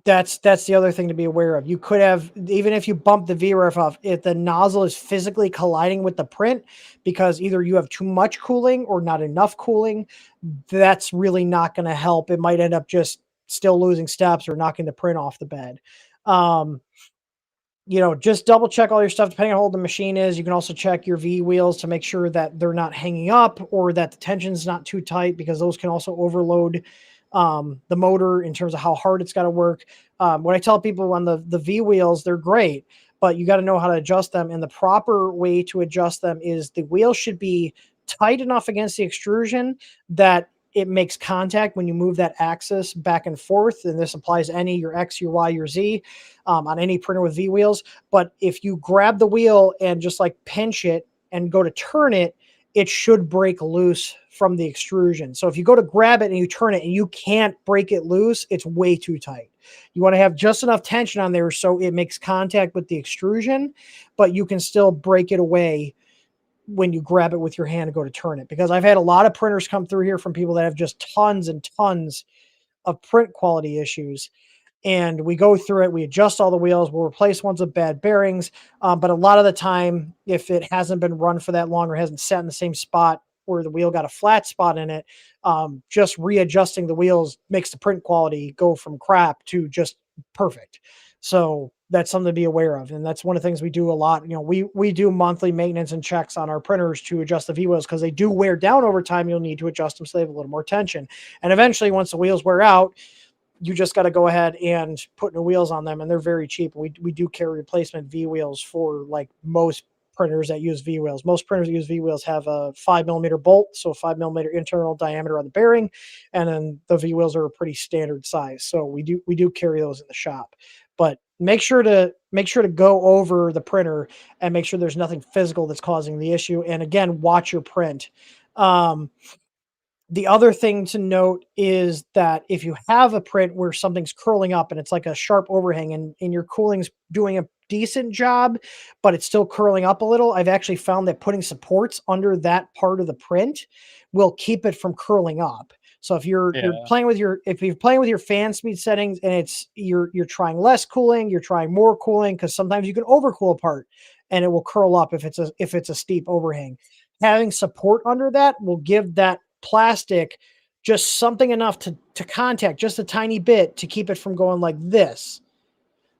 That's the other thing to be aware of. You could have, even if you bump the VREF off, if the nozzle is physically colliding with the print because either you have too much cooling or not enough cooling, that's really not going to help. It might end up just still losing steps or knocking the print off the bed. Um, just double check all your stuff depending on how old the machine is. You can also check your V wheels to make sure that they're not hanging up or that the tension's not too tight, because those can also overload the motor in terms of how hard it's got to work. What I tell people on the V wheels, they're great, but you got to know how to adjust them. And the proper way to adjust them is the wheel should be tight enough against the extrusion that it makes contact when you move that axis back and forth. And this applies to any, your X, your Y, your Z, on any printer with V wheels. But if you grab the wheel and just like pinch it and go to turn it, it should break loose from the extrusion. So if you go to grab it and you turn it and you can't break it loose, it's way too tight. You want to have just enough tension on there so it makes contact with the extrusion, but you can still break it away when you grab it with your hand and go to turn it. Because I've had a lot of printers come through here from people that have just tons and tons of print quality issues, and we go through it. We adjust all the wheels. We'll replace ones with bad bearings. But a lot of the time, if it hasn't been run for that long or hasn't sat in the same spot where the wheel got a flat spot in it, just readjusting the wheels makes the print quality go from crap to just perfect. So that's something to be aware of. And that's one of the things we do a lot. We do monthly maintenance and checks on our printers to adjust the V wheels because they do wear down over time. You'll need to adjust them so they have a little more tension. And eventually, once the wheels wear out, you just got to go ahead and put new wheels on them, and they're very cheap. We do carry replacement V wheels for like most printers that use V wheels. Most printers that use V wheels have a 5 millimeter bolt, so a 5 millimeter internal diameter on the bearing, and then the V wheels are a pretty standard size. So we do carry those in the shop. But make sure to go over the printer and make sure there's nothing physical that's causing the issue. And again, watch your print. Um, the other thing to note is that if you have a print where something's curling up and it's like a sharp overhang, and your cooling's doing a decent job, but it's still curling up a little, I've actually found that putting supports under that part of the print will keep it from curling up. So if you're Yeah. playing with your fan speed settings and it's you're trying less cooling, you're trying more cooling, because sometimes you can overcool a part and it will curl up if it's a steep overhang. Having support under that will give that plastic just something enough to contact just a tiny bit to keep it from going like this.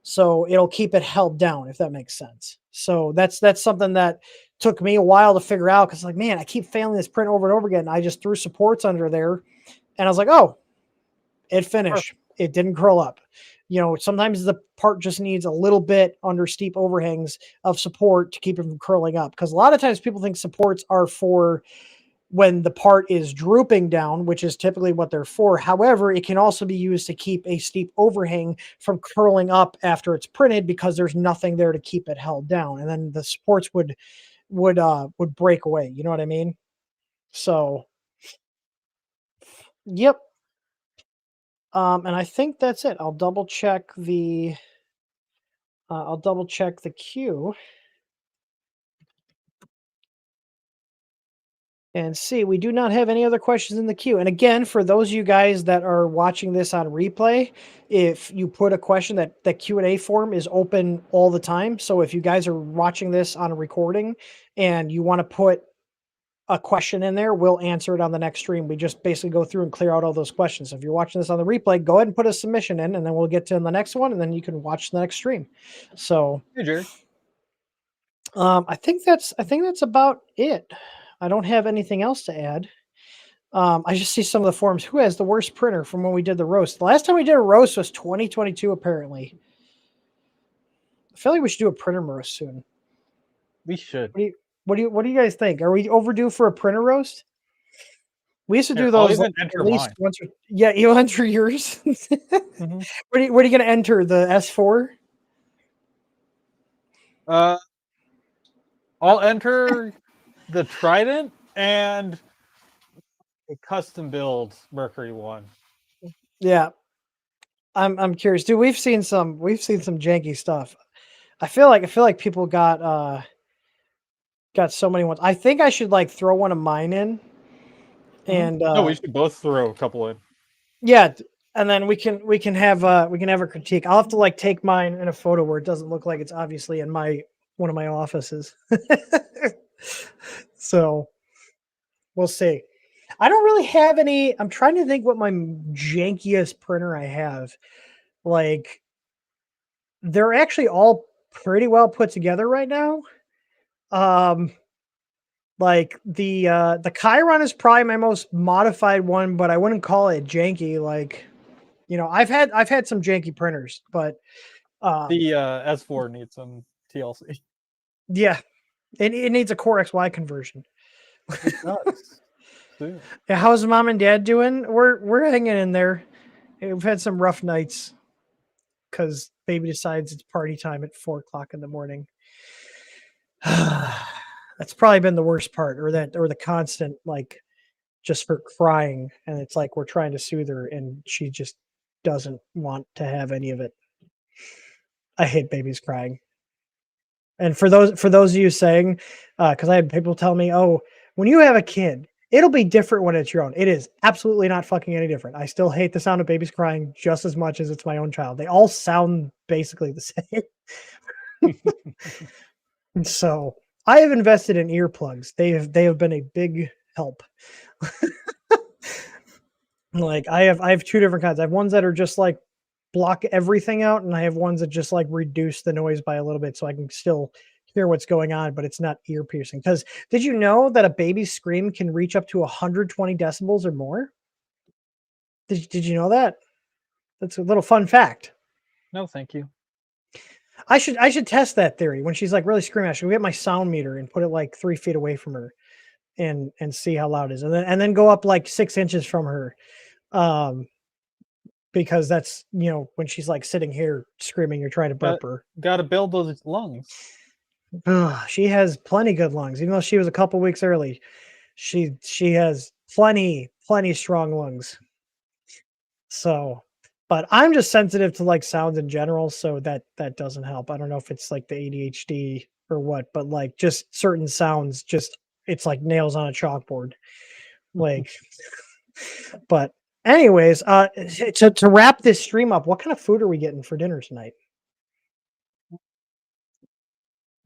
So it'll keep it held down, if that makes sense. So that's something that took me a while to figure out, because like, man, I keep failing this print over and over again. I just threw supports under there and I was like, oh, it finished. It didn't curl up. Sometimes the part just needs a little bit under steep overhangs of support to keep it from curling up. Because a lot of times people think supports are for when the part is drooping down, which is typically what they're for. However, it can also be used to keep a steep overhang from curling up after it's printed, because there's nothing there to keep it held down, and then the supports would break away. You know what I mean? So, yep. And I think that's it. I'll double check the queue and see. We do not have any other questions in the queue. And again, for those of you guys that are watching this on replay, if you put a question, that Q&A form is open all the time. So if you guys are watching this on a recording and you want to put a question in there, we'll answer it on the next stream. We just basically go through and clear out all those questions. So if you're watching this on the replay, go ahead and put a submission in, and then we'll get to the next one, and then you can watch the next stream. So Hey, Jerry. I think that's about it. I don't have anything else to add. I just see some of the forums. Who has the worst printer from when we did the roast? The last time we did a roast was 2022, apparently. I feel like we should do a printer roast soon. We should. What do you guys think? Are we overdue for a printer roast? We used to do Here, I'll those like, even enter at least mine. once. Yeah, you'll enter yours. Mhm. What are you going to enter? The S4? I'll enter the Trident and a custom build Mercury one. Yeah. I'm curious. Dude, we've seen some janky stuff. I feel like people got so many ones. I think I should like throw one of mine in. And No, we should both throw a couple in. yeah, and then we can have a critique. I'll have to like take mine in a photo where it doesn't look like it's obviously in one of my offices. So we'll see. I don't really have any. I'm trying to think what my jankiest printer I have. Like, they're actually all pretty well put together right now. Um, like the Chiron is probably my most modified one, but I wouldn't call it janky. Like, I've had some janky printers, but The S4 needs some TLC. yeah, it needs a Core XY conversion. It does. Soon. Yeah, how's mom and dad doing? We're hanging in there. We've had some rough nights because baby decides it's party time at 4 o'clock in the morning. That's probably been the worst part, or the constant like just for crying, and it's like we're trying to soothe her, and she just doesn't want to have any of it. I hate babies crying. And for those of you saying, because I had people tell me, "Oh, when you have a kid, it'll be different when it's your own." It is absolutely not fucking any different. I still hate the sound of babies crying just as much as it's my own child. They all sound basically the same. So I have invested in earplugs. They have been a big help. Like I have two different kinds. I have ones that are just like block everything out, and I have ones that just like reduce the noise by a little bit so I can still hear what's going on, but it's not ear piercing. Because did you know that a baby's scream can reach up to 120 decibels or more? Did you know that? That's a little fun fact. No, thank you. I should test that theory when she's like really screaming. I should get my sound meter and put it like 3 feet away from her and see how loud it is, and then go up like 6 inches from her. Um, because that's when she's like sitting here screaming, you're trying to Got burp her. got to build those lungs. Ugh, she has plenty good lungs, even though she was a couple weeks early. She has plenty strong lungs. So, but I'm just sensitive to like sounds in general, so that doesn't help. I don't know if it's like the ADHD or what, but like just certain sounds, just it's like nails on a chalkboard. Like, but anyways, to wrap this stream up, what kind of food are we getting for dinner tonight?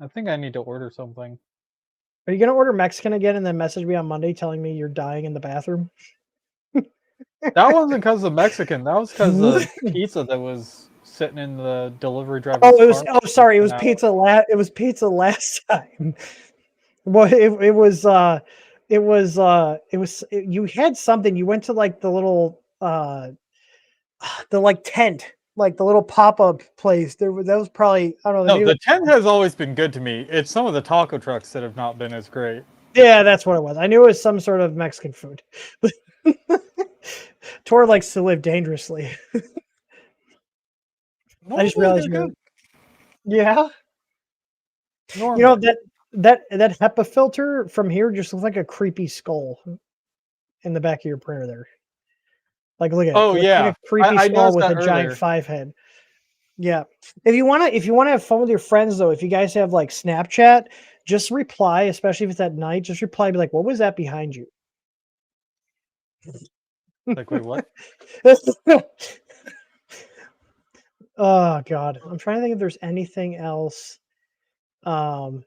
I think I need to order something. Are you gonna order Mexican again and then message me on Monday telling me you're dying in the bathroom? That wasn't because of Mexican. That was because of pizza that was sitting in the delivery driver's Oh, it was. car. Oh, sorry, it was Now, pizza. It was pizza last time. Well, it was. It was. You had something. You went to like the little. The like tent, like the little pop up place. That was probably. I don't know. no, Maybe. the tent has always been good to me. It's some of the taco trucks that have not been as great. Yeah, that's what it was. I knew it was some sort of Mexican food. Tor likes to live dangerously. I just Normally realized they're you're. good. Yeah. Normally. That HEPA filter from here just looks like a creepy skull in the back of your printer there. Like, look at it. Oh It looks like yeah, a creepy I skull noticed with that a giant earlier. 5 head. Yeah. If you wanna have fun with your friends though, if you guys have like Snapchat, just reply, especially if it's at night, just reply, be like, what was that behind you? Like, wait, what? Oh god. I'm trying to think if there's anything else. Um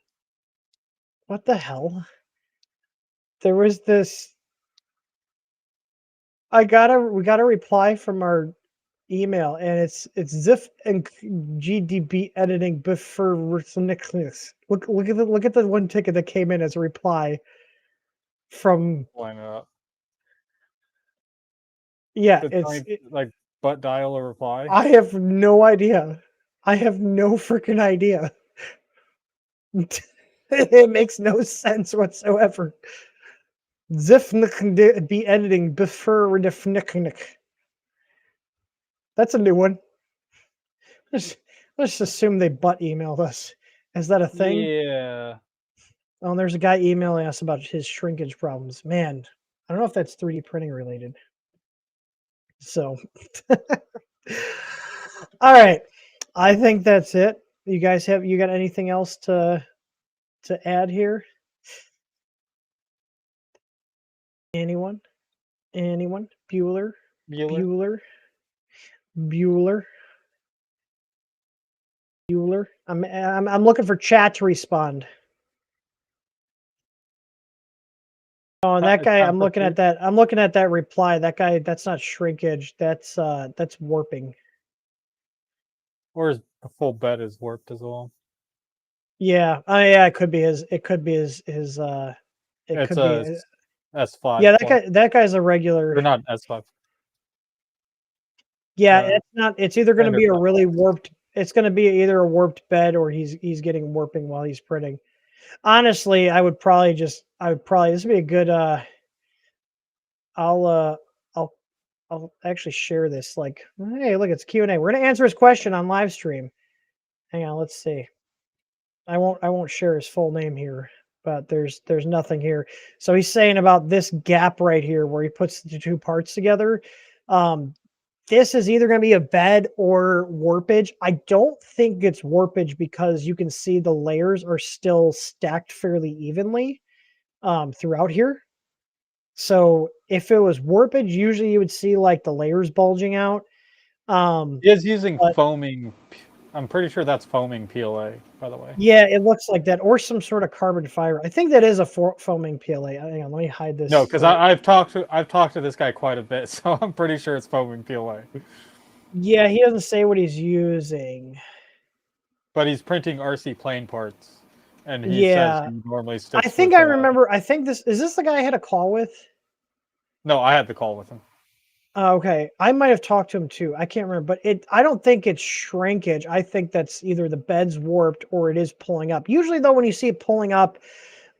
what the hell? There was this. We got a reply from our email, and it's Ziff and GDB editing before look at the one ticket that came in as a reply from. Why not? Yeah, It's like butt dial a reply. I have no idea. I have no freaking idea. It makes no sense whatsoever. Ziff be editing before. That's a new one. Let's, let's assume they butt emailed us. Is that a thing? Yeah. Oh, and there's a guy emailing us about his shrinkage problems. Man, I don't know if that's 3D printing related. So, all right, I think that's it. You got anything else to add here? Anyone? Anyone? Bueller? Bueller. Bueller? Bueller. I'm looking for chat to respond. Oh, and that It's guy, time I'm for looking at food. that. I'm looking at that reply. That guy, that's not shrinkage. That's warping. Or his full bed is warped as well. Yeah. Oh, yeah. It could be his. It could be his. It It's could be. a S5 Yeah. That plus. guy. That guy's a regular. Or not S5. Yeah. It's not. It's either going to Standard be a bed. really warped. It's going to be either a warped bed or he's getting warping while he's printing. Honestly, I would probably just. I would probably. This would be a good. I'll. I'll actually share this. Like, hey, look, it's Q&A. We're gonna answer his question on live stream. Hang on, let's see. I won't share his full name here, but there's nothing here. So he's saying about this gap right here where he puts the two parts together. This is either going to be a bed or warpage. I don't think it's warpage because you can see the layers are still stacked fairly evenly throughout here. So if it was warpage, usually you would see like the layers bulging out. He is using But foaming. I'm pretty sure that's foaming PLA, by the way. yeah, it looks like that, or some sort of carbon fiber. I think that is a foaming PLA. Hang on, let me hide this. No, because I've talked to this guy quite a bit, so I'm pretty sure it's foaming PLA. Yeah, he doesn't say what he's using. But he's printing RC plane parts, and he says Yeah, he normally I sticks think with. I remember. I think this is the guy I had a call with. No, I had the call with him. Okay, I might have talked to him too. I can't remember, but I don't think it's shrinkage. I think that's either the bed's warped or it is pulling up. Usually, though, when you see it pulling up,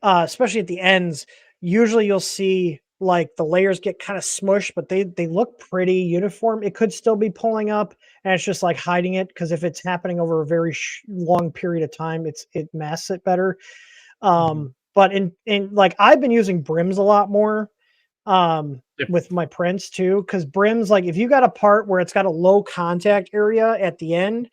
especially at the ends, usually you'll see like the layers get kind of smushed, but they look pretty uniform. It could still be pulling up, and it's just like hiding it because if it's happening over a very long period of time, it masks it better. But in like I've been using brims a lot more Yep. with my prints too, because brims, like if you got a part where it's got a low contact area at the end,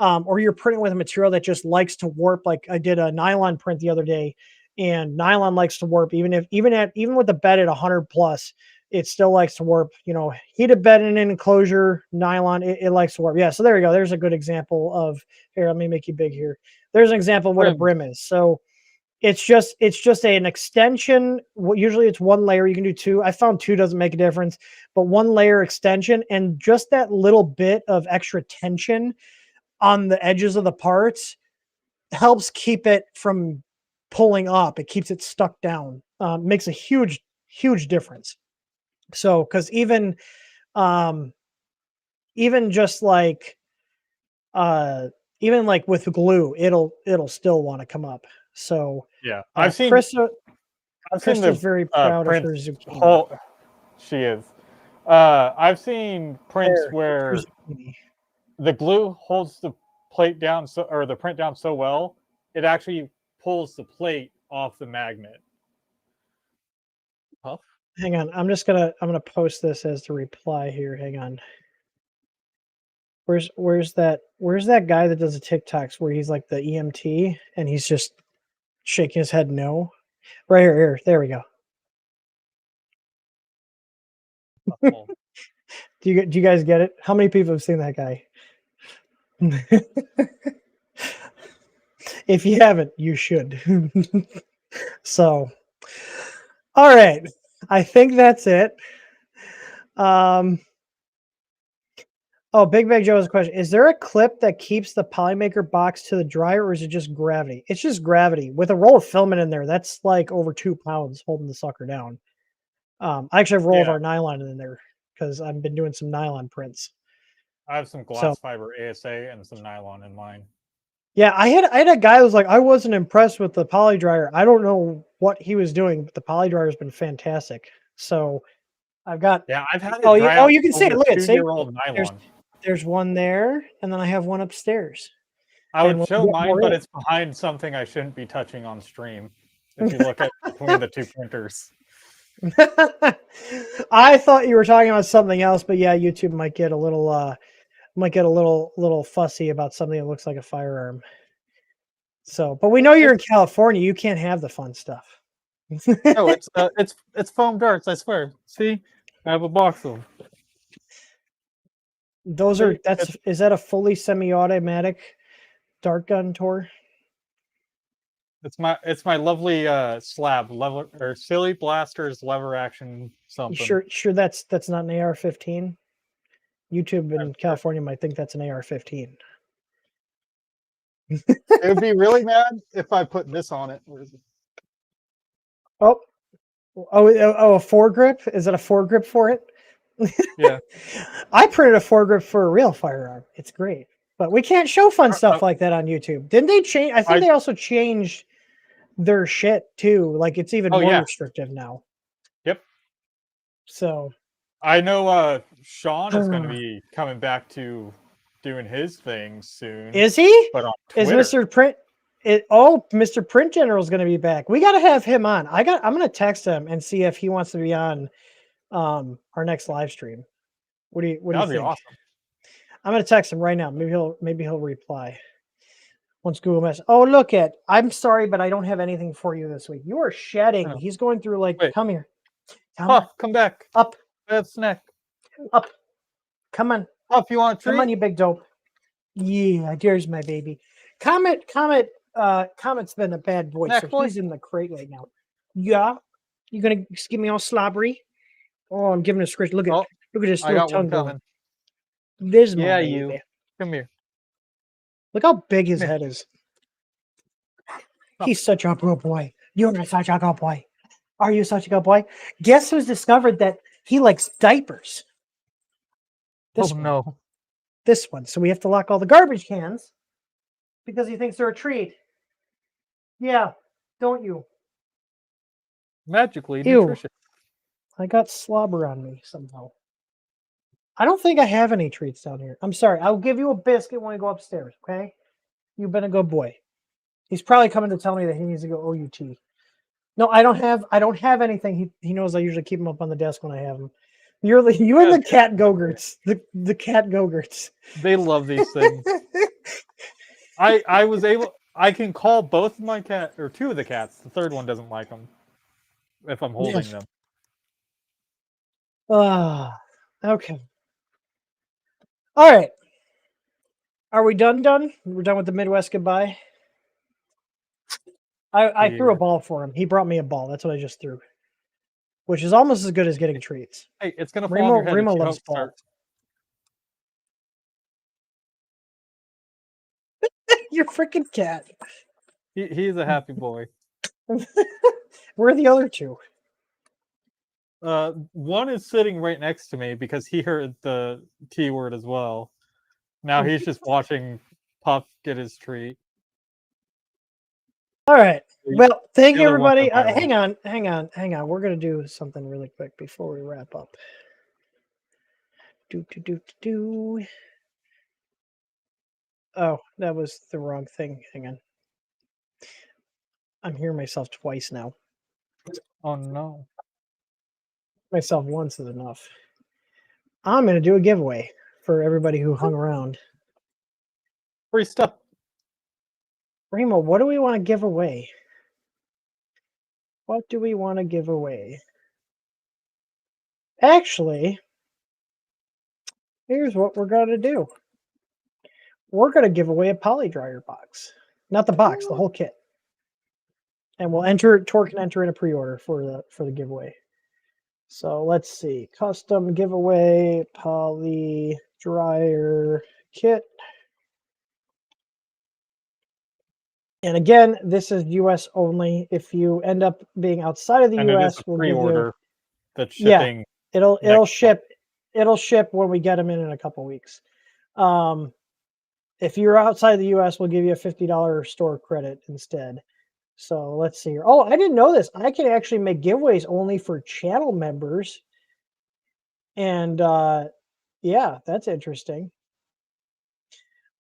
or you're printing with a material that just likes to warp, like I did a nylon print the other day, and nylon likes to warp even with the bed at 100 plus, it still likes to warp. You know, heated bed in an enclosure, nylon, it likes to warp. Yeah, so there you go. There's a good example of here. Let me make you big here. There's an example of what a Brims. brim is. So it's just an extension. Usually it's one layer. You can do two. I found two doesn't make a difference, but one layer extension and just that little bit of extra tension on the edges of the parts helps keep it from pulling up. It keeps it stuck down. Makes a huge difference. So because um, even just like uh, even like with glue, it'll still want to come up. So Yeah, Chris I've seen Krista's the very proud of her prints. zucchini. She is. I've seen prints There, where here's your zucchini. the glue holds the plate down or the print down so well, it actually pulls the plate off the magnet. Huh? Hang on, I'm gonna post this as the reply here. Hang on. Where's that guy that does the TikToks where he's like the EMT and he's just shaking his head no? Right here. There we go. Do you guys get it? How many people have seen that guy? If you haven't, you should. So, all right. I think that's it. Oh, Big Bag Joe has a question. Is there a clip that keeps the Polymaker box to the dryer, or is it just gravity? It's just gravity. With a roll of filament in there, that's like over 2 pounds holding the sucker down. I actually have a roll of Yeah, our nylon in there because I've been doing some nylon prints. I have some So glass fiber ASA and some nylon in mine. yeah, I had a guy who was like, I wasn't impressed with the poly dryer. I don't know what he was doing, but the poly dryer has been fantastic. So I've got Yeah, I've had it dry oh, out you can see it. over Look at see. 2-year-old There's nylon. there's one there, and then I have one upstairs. I And would when show we get mine, more but in, it's behind something I shouldn't be touching on stream. If you look at between the two printers. I thought you were talking about something else, but yeah, YouTube might get a little fussy about something that looks like a firearm. So, but we know you're in It's California. You can't have the fun stuff. no, it's foam darts. I swear. See, I have a box of them. Those are is that a fully semi-automatic dart gun, Tor? It's my lovely slab lever or silly blasters lever action something. Sure that's not an AR-15. YouTube in I'm sure. California might think that's an AR-15. It would be really mad if I put this on it. Where is it? Oh, a foregrip? Is it a foregrip for it? Yeah. I printed a foregrip for a real firearm. It's great, but we can't show fun stuff like that on YouTube. Didn't they change? I think they also changed their shit too. Like it's even more restrictive now. Yep. So I know Sean is going to be coming back to doing his thing soon. Is he? But on Twitter. Is Mr. Print? Mr. Print General is going to be back. We got to have him on. I'm going to text him and see if he wants to be on our next live stream. What do you think? That'd be awesome. I'm going to text him right now. Maybe he'll reply. Once Google Messages. Oh, look at. I'm sorry, but I don't have anything for you this week. You are shedding. He's going through like. Wait. Come here. Come back. Up. That's snack. Up. Come on. Up. You want a treat? Come on, you big dope. Yeah, there's my baby. Comet's been a bad boy, so he's in the crate right now. Yeah, you gonna give me all slobbery? Oh, I'm giving a scratch. Look at this little tongue going. There's my baby. You. Come here. Look how big his head is. He's such a good boy. You're such a good boy. Are you such a good boy? Guess who's discovered that he likes diapers? This one. No. This one. So we have to lock all the garbage cans because he thinks they're a treat. Yeah, don't you? Magically nutritious. I got slobber on me somehow. I don't think I have any treats down here. I'm sorry. I'll give you a biscuit when we go upstairs, okay? You've been a good boy. He's probably coming to tell me that he needs to go OUT. No, I don't have anything. He knows I usually keep him up on the desk when I have him. You and the cat Go-Gurts. The cat Go-Gurts. They love these things. I can call both of my cat or two of the cats. The third one doesn't like them if I'm holding them. Okay. All right. Are we done? We're done with the Midwest goodbye. I threw a ball for him. He brought me a ball. That's what I just threw. Which is almost as good as getting treats. Hey, it's gonna fall on your head. Remo loves balls. Your freaking cat. He's a happy boy. Where are the other two? One is sitting right next to me because he heard the T word as well. Now he's just watching Puff get his treat. All right. Well, thank you, everybody. Hang on. We're going to do something really quick before we wrap up. Oh, that was the wrong thing. Hang on. I'm hearing myself twice now. Oh, no. Myself once is enough. I'm going to do a giveaway for everybody who hung around. Free stuff. Remo, what do we want to give away? What do we want to give away? Actually, here's what we're going to do. We're going to give away a poly dryer box. Not the box, the whole kit. And we'll Tor can enter in a pre-order for the giveaway. So let's see. Custom giveaway poly dryer kit. And again, this is US only. If you end up being outside of the US, we'll give you that's shipping. Yeah, it'll ship. It'll ship when we get them in a couple weeks. If you're outside the US, we'll give you a $50 store credit instead. So let's see here. Oh, I didn't know this. I can actually make giveaways only for channel members. And yeah, that's interesting.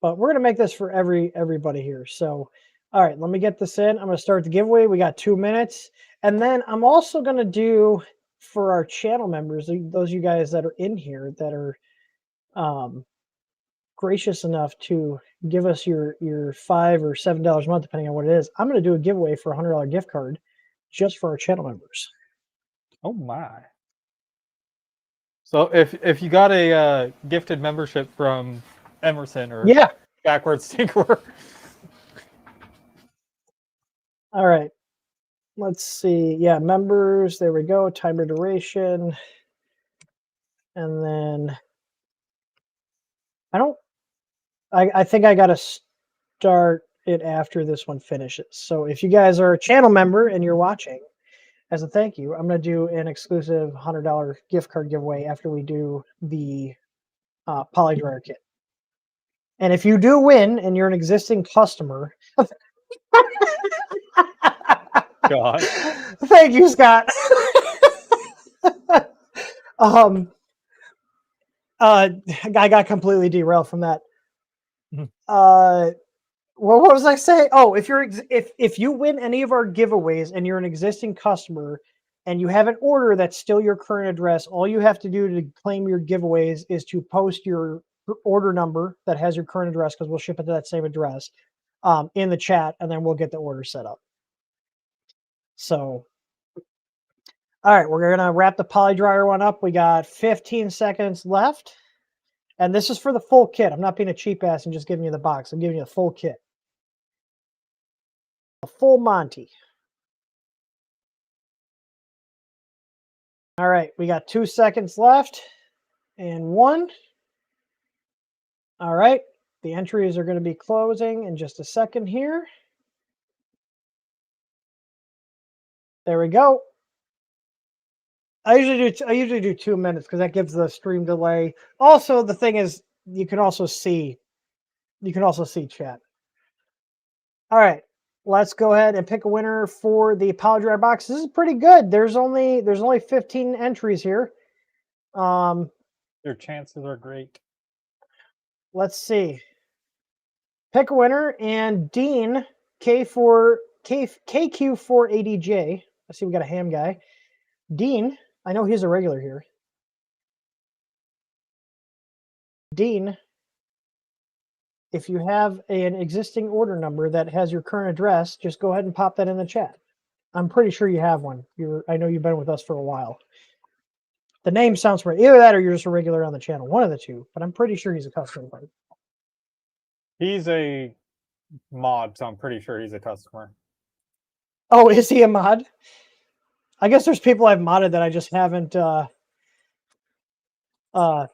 But we're gonna make this for everybody here. So all right, let me get this in. I'm going to start the giveaway. We got 2 minutes. And then I'm also going to do for our channel members, those of you guys that are in here that are gracious enough to give us your $5 or $7 a month, depending on what it is. I'm going to do a giveaway for a $100 gift card just for our channel members. Oh, my. So if you got a gifted membership from Emerson or Yeah. Backwards Tinkerer, All right. Let's see. Yeah, members. There we go. Timer duration. And then I think I got to start it after this one finishes. So if you guys are a channel member and you're watching, as a thank you, I'm going to do an exclusive $100 gift card giveaway after we do the poly dryer kit. And if you do win and you're an existing customer, God, thank you, Scott. I got completely derailed from that. Well, what was I saying? Oh, if you win any of our giveaways and you're an existing customer and you have an order that's still your current address, all you have to do to claim your giveaways is to post your order number that has your current address, because we'll ship it to that same address, in the chat, and then we'll get the order set up. So, all right, we're gonna wrap the poly dryer one up. We got 15 seconds left, and this is for the full kit. I'm not being a cheap ass and just giving you the box. I'm giving you the full kit. A full Monty. All right, we got 2 seconds left and 1. All right, the entries are going to be closing in just a second here. There we go. I usually do 2 minutes because that gives the stream delay. Also, the thing is, you can also see chat. All right, let's go ahead and pick a winner for the poly dryer box. This is pretty good. There's only 15 entries here. your chances are great. Let's see. Pick a winner, and Dean KQ4ADJ. I see we got a ham guy. Dean, I know he's a regular here. Dean, if you have an existing order number that has your current address, just go ahead and pop that in the chat. I'm pretty sure you have one. I know you've been with us for a while. The name sounds right. Either that or you're just a regular on the channel. One of the two, but I'm pretty sure he's a customer. He's a mod, so I'm pretty sure he's a customer. Oh, is he a mod? I guess there's people I've modded that I just haven't I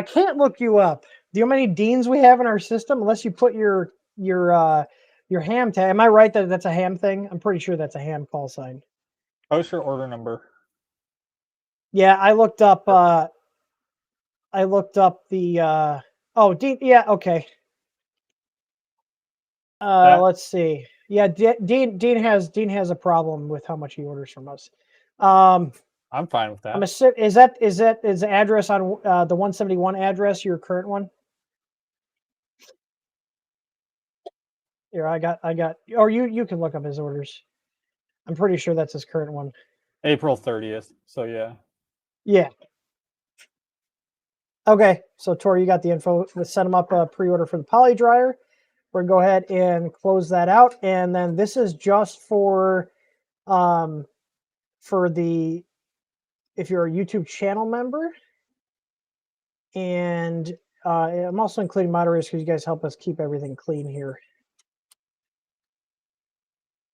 can't look you up. Do you know how many Deans we have in our system? Unless you put your ham tag. Am I right that that's a ham thing? I'm pretty sure that's a ham call sign. Post your order number. Yeah, I looked up the oh, Dean, yeah, okay. Let's see. Yeah, Dean has a problem with how much he orders from us. I'm fine with that. I'm assuming is the address on the 171 address your current one? Here, I got, or you can look up his orders. I'm pretty sure that's his current one. April 30th. So yeah. Yeah. Okay, so Tori, you got the info. Let's set him up a pre-order for the poly dryer. We're gonna go ahead and close that out, and then this is just for the if you're a YouTube channel member, and I'm also including moderators because you guys help us keep everything clean here.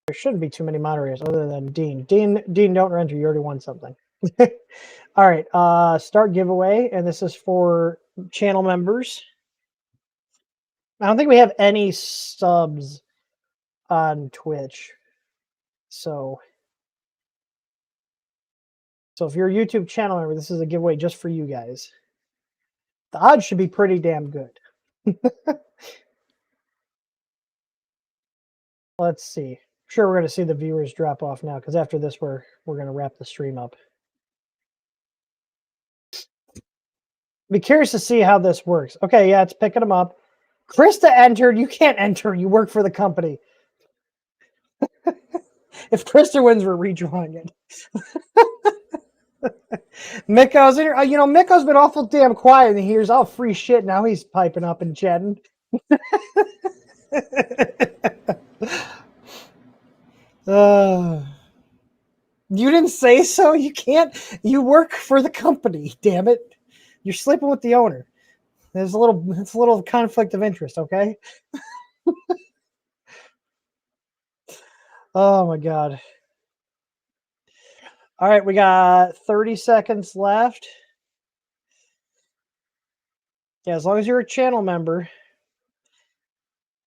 There shouldn't be too many moderators other than Dean. Dean, don't enter. You already won something. All right, start giveaway, and this is for channel members. I don't think we have any subs on Twitch. So if you're a YouTube channel member, this is a giveaway just for you guys. The odds should be pretty damn good. Let's see. I'm sure we're going to see the viewers drop off now because after this, we're going to wrap the stream up. Be curious to see how this works. Okay, yeah, it's picking them up. Krista entered. You can't enter. You work for the company. If Krista wins, we're redrawing it. Miko's in here. You know, Miko's been awful damn quiet, and he hears all free shit. Now he's piping up and chatting. You didn't say so. You can't. You work for the company. Damn it! You're sleeping with the owner. It's a little conflict of interest. Okay. Oh my god. All right, we got 30 seconds left. Yeah, as long as you're a channel member,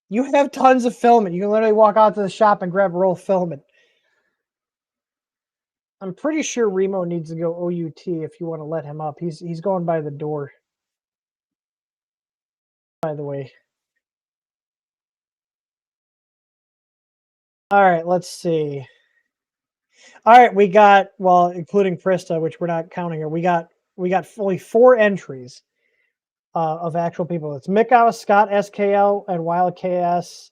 you have tons of filament. You can literally walk out to the shop and grab a roll of filament. I'm pretty sure Remo needs to go OUT if you want to let him up. He's going by the door. By the way. All right, let's see. All right, we got, well, including Krista, which we're not counting her. We got only 4 entries of actual people. It's Mikow, Scott SKL, and Wild KS.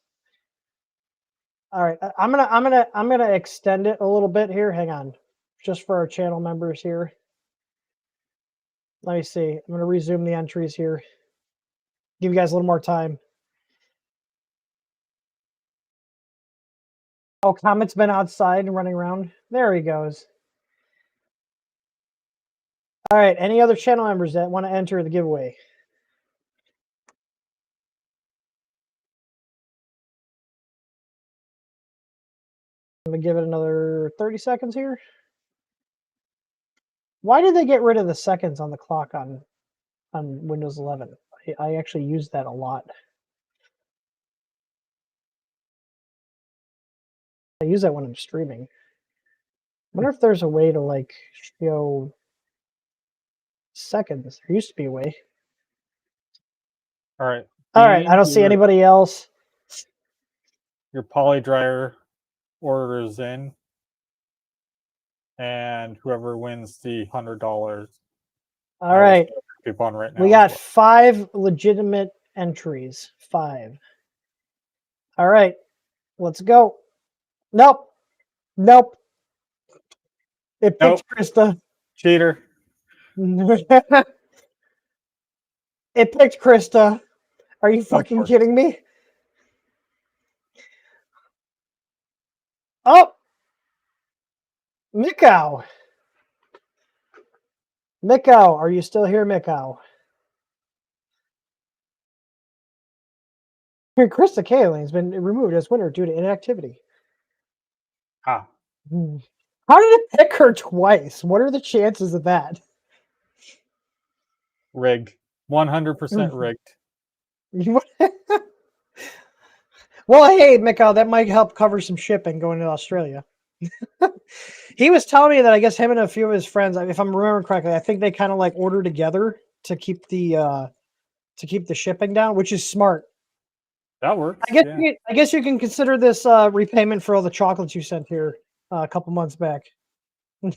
All right, I'm gonna extend it a little bit here. Hang on, just for our channel members here. Let me see. I'm gonna resume the entries here. Give you guys a little more time. Oh, Comet's been outside and running around. There he goes. All right, any other channel members that want to enter the giveaway? I'm gonna give it another 30 seconds here. Why did they get rid of the seconds on the clock on Windows 11? I actually use that a lot. I use that when I'm streaming. I wonder if there's a way to like show seconds. There used to be a way. All right. All right, I don't see anybody else. Your poly dryer order is in, and whoever wins the $100. All right, coupon right now. we got 5 legitimate entries. 5. All right, let's go. Nope. It picked Krista. Cheater. It picked Krista. Are you fucking kidding me? Oh, Mikow. Are you still here, Mikow? Krista Kaling has been removed as winner due to inactivity. Ah. How did it pick her twice? What are the chances of that? Rigged. 100% rigged. Well, hey, Mikow, that might help cover some shipping going to Australia. He was telling me that I guess him and a few of his friends, if I'm remembering correctly, I think they kind of like order together to keep the shipping down, which is smart. That works. I guess you can consider this repayment for all the chocolates you sent here a couple months back. You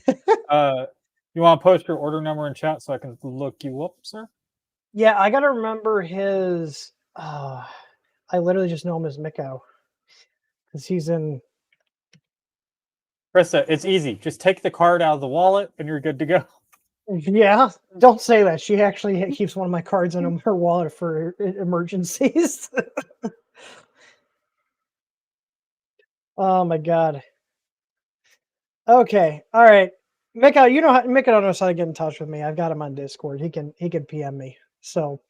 want to post your order number in chat so I can look you up, sir? Yeah, I gotta remember his. I literally just know him as Mikow because he's in. Krista, it's easy. Just take the card out of the wallet and you're good to go. Yeah, don't say that. She actually keeps one of my cards in her wallet for emergencies. Oh my god. Okay, all right, Mikow. Mikow knows how to get in touch with me. I've got him on Discord. He can PM me. So,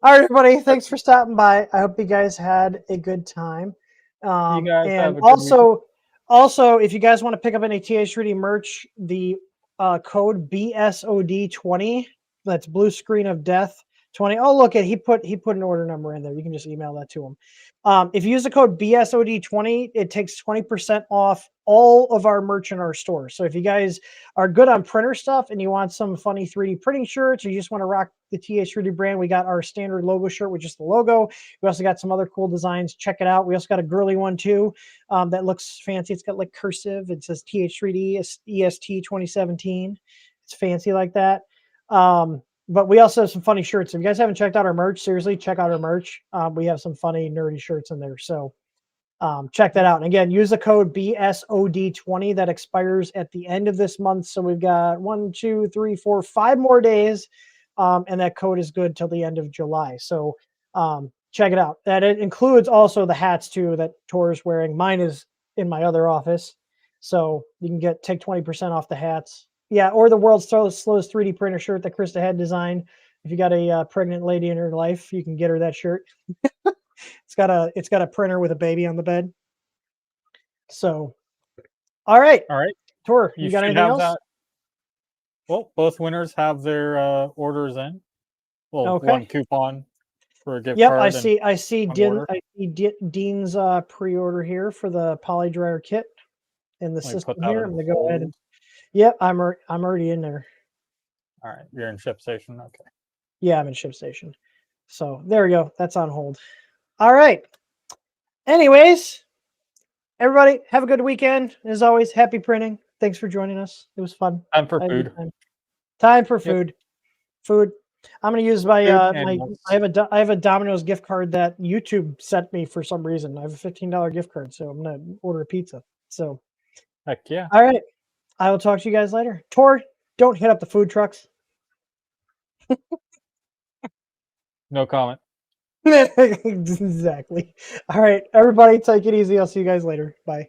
all right, everybody. Thanks for stopping by. I hope you guys had a good time. You guys and have a good also, if you guys want to pick up any TH3D merch, the code BSOD20. That's blue screen of death 20. Oh, look at he put an order number in there. You can just email that to him. If you use the code BSOD20, it takes 20% off all of our merch in our store. So if you guys are good on printer stuff and you want some funny 3D printing shirts, or you just want to rock the TH3D brand, we got our standard logo shirt with just the logo. We also got some other cool designs. Check it out. We also got a girly one too that looks fancy. It's got like cursive. It says TH3D EST 2017. It's fancy like that. But we also have some funny shirts. If you guys haven't checked out our merch, seriously, check out our merch. We have some funny, nerdy shirts in there. So check that out. And again, use the code BSOD20 that expires at the end of this month. So we've got 1, 2, 3, 4, 5 more days. And that code is good till the end of July. So check it out. That it includes also the hats too that Tor is wearing. Mine is in my other office. So you can take 20% off the hats. Yeah, or the world's slowest 3D printer shirt that Krista had designed. If you got a pregnant lady in her life, you can get her that shirt. It's got a printer with a baby on the bed. So, all right, All right. Tor, You you got should anything have else? that. Well, both winners have their orders in. Well, Okay. one coupon for a gift Yep, I card and see. I see. one order. Dean's pre-order here for the poly dryer kit in the Let me put system that here. on I'm gonna go ahead and. hold. Yep, I'm already in there. All right, you're in ship station. Okay. Yeah, I'm in ship station. So there we go. That's on hold. All right. Anyways, everybody have a good weekend. As always, happy printing. Thanks for joining us. It was fun. Time for I had a good food. time. Time for Yep. food. Food. I'm gonna use my Food and my. animals. I have a Domino's gift card that YouTube sent me for some reason. I have a $15 gift card, so I'm gonna order a pizza. So, Heck yeah. all right. I will talk to you guys later. Tor, don't hit up the food trucks. No comment. Exactly. All right, everybody, take it easy. I'll see you guys later. Bye.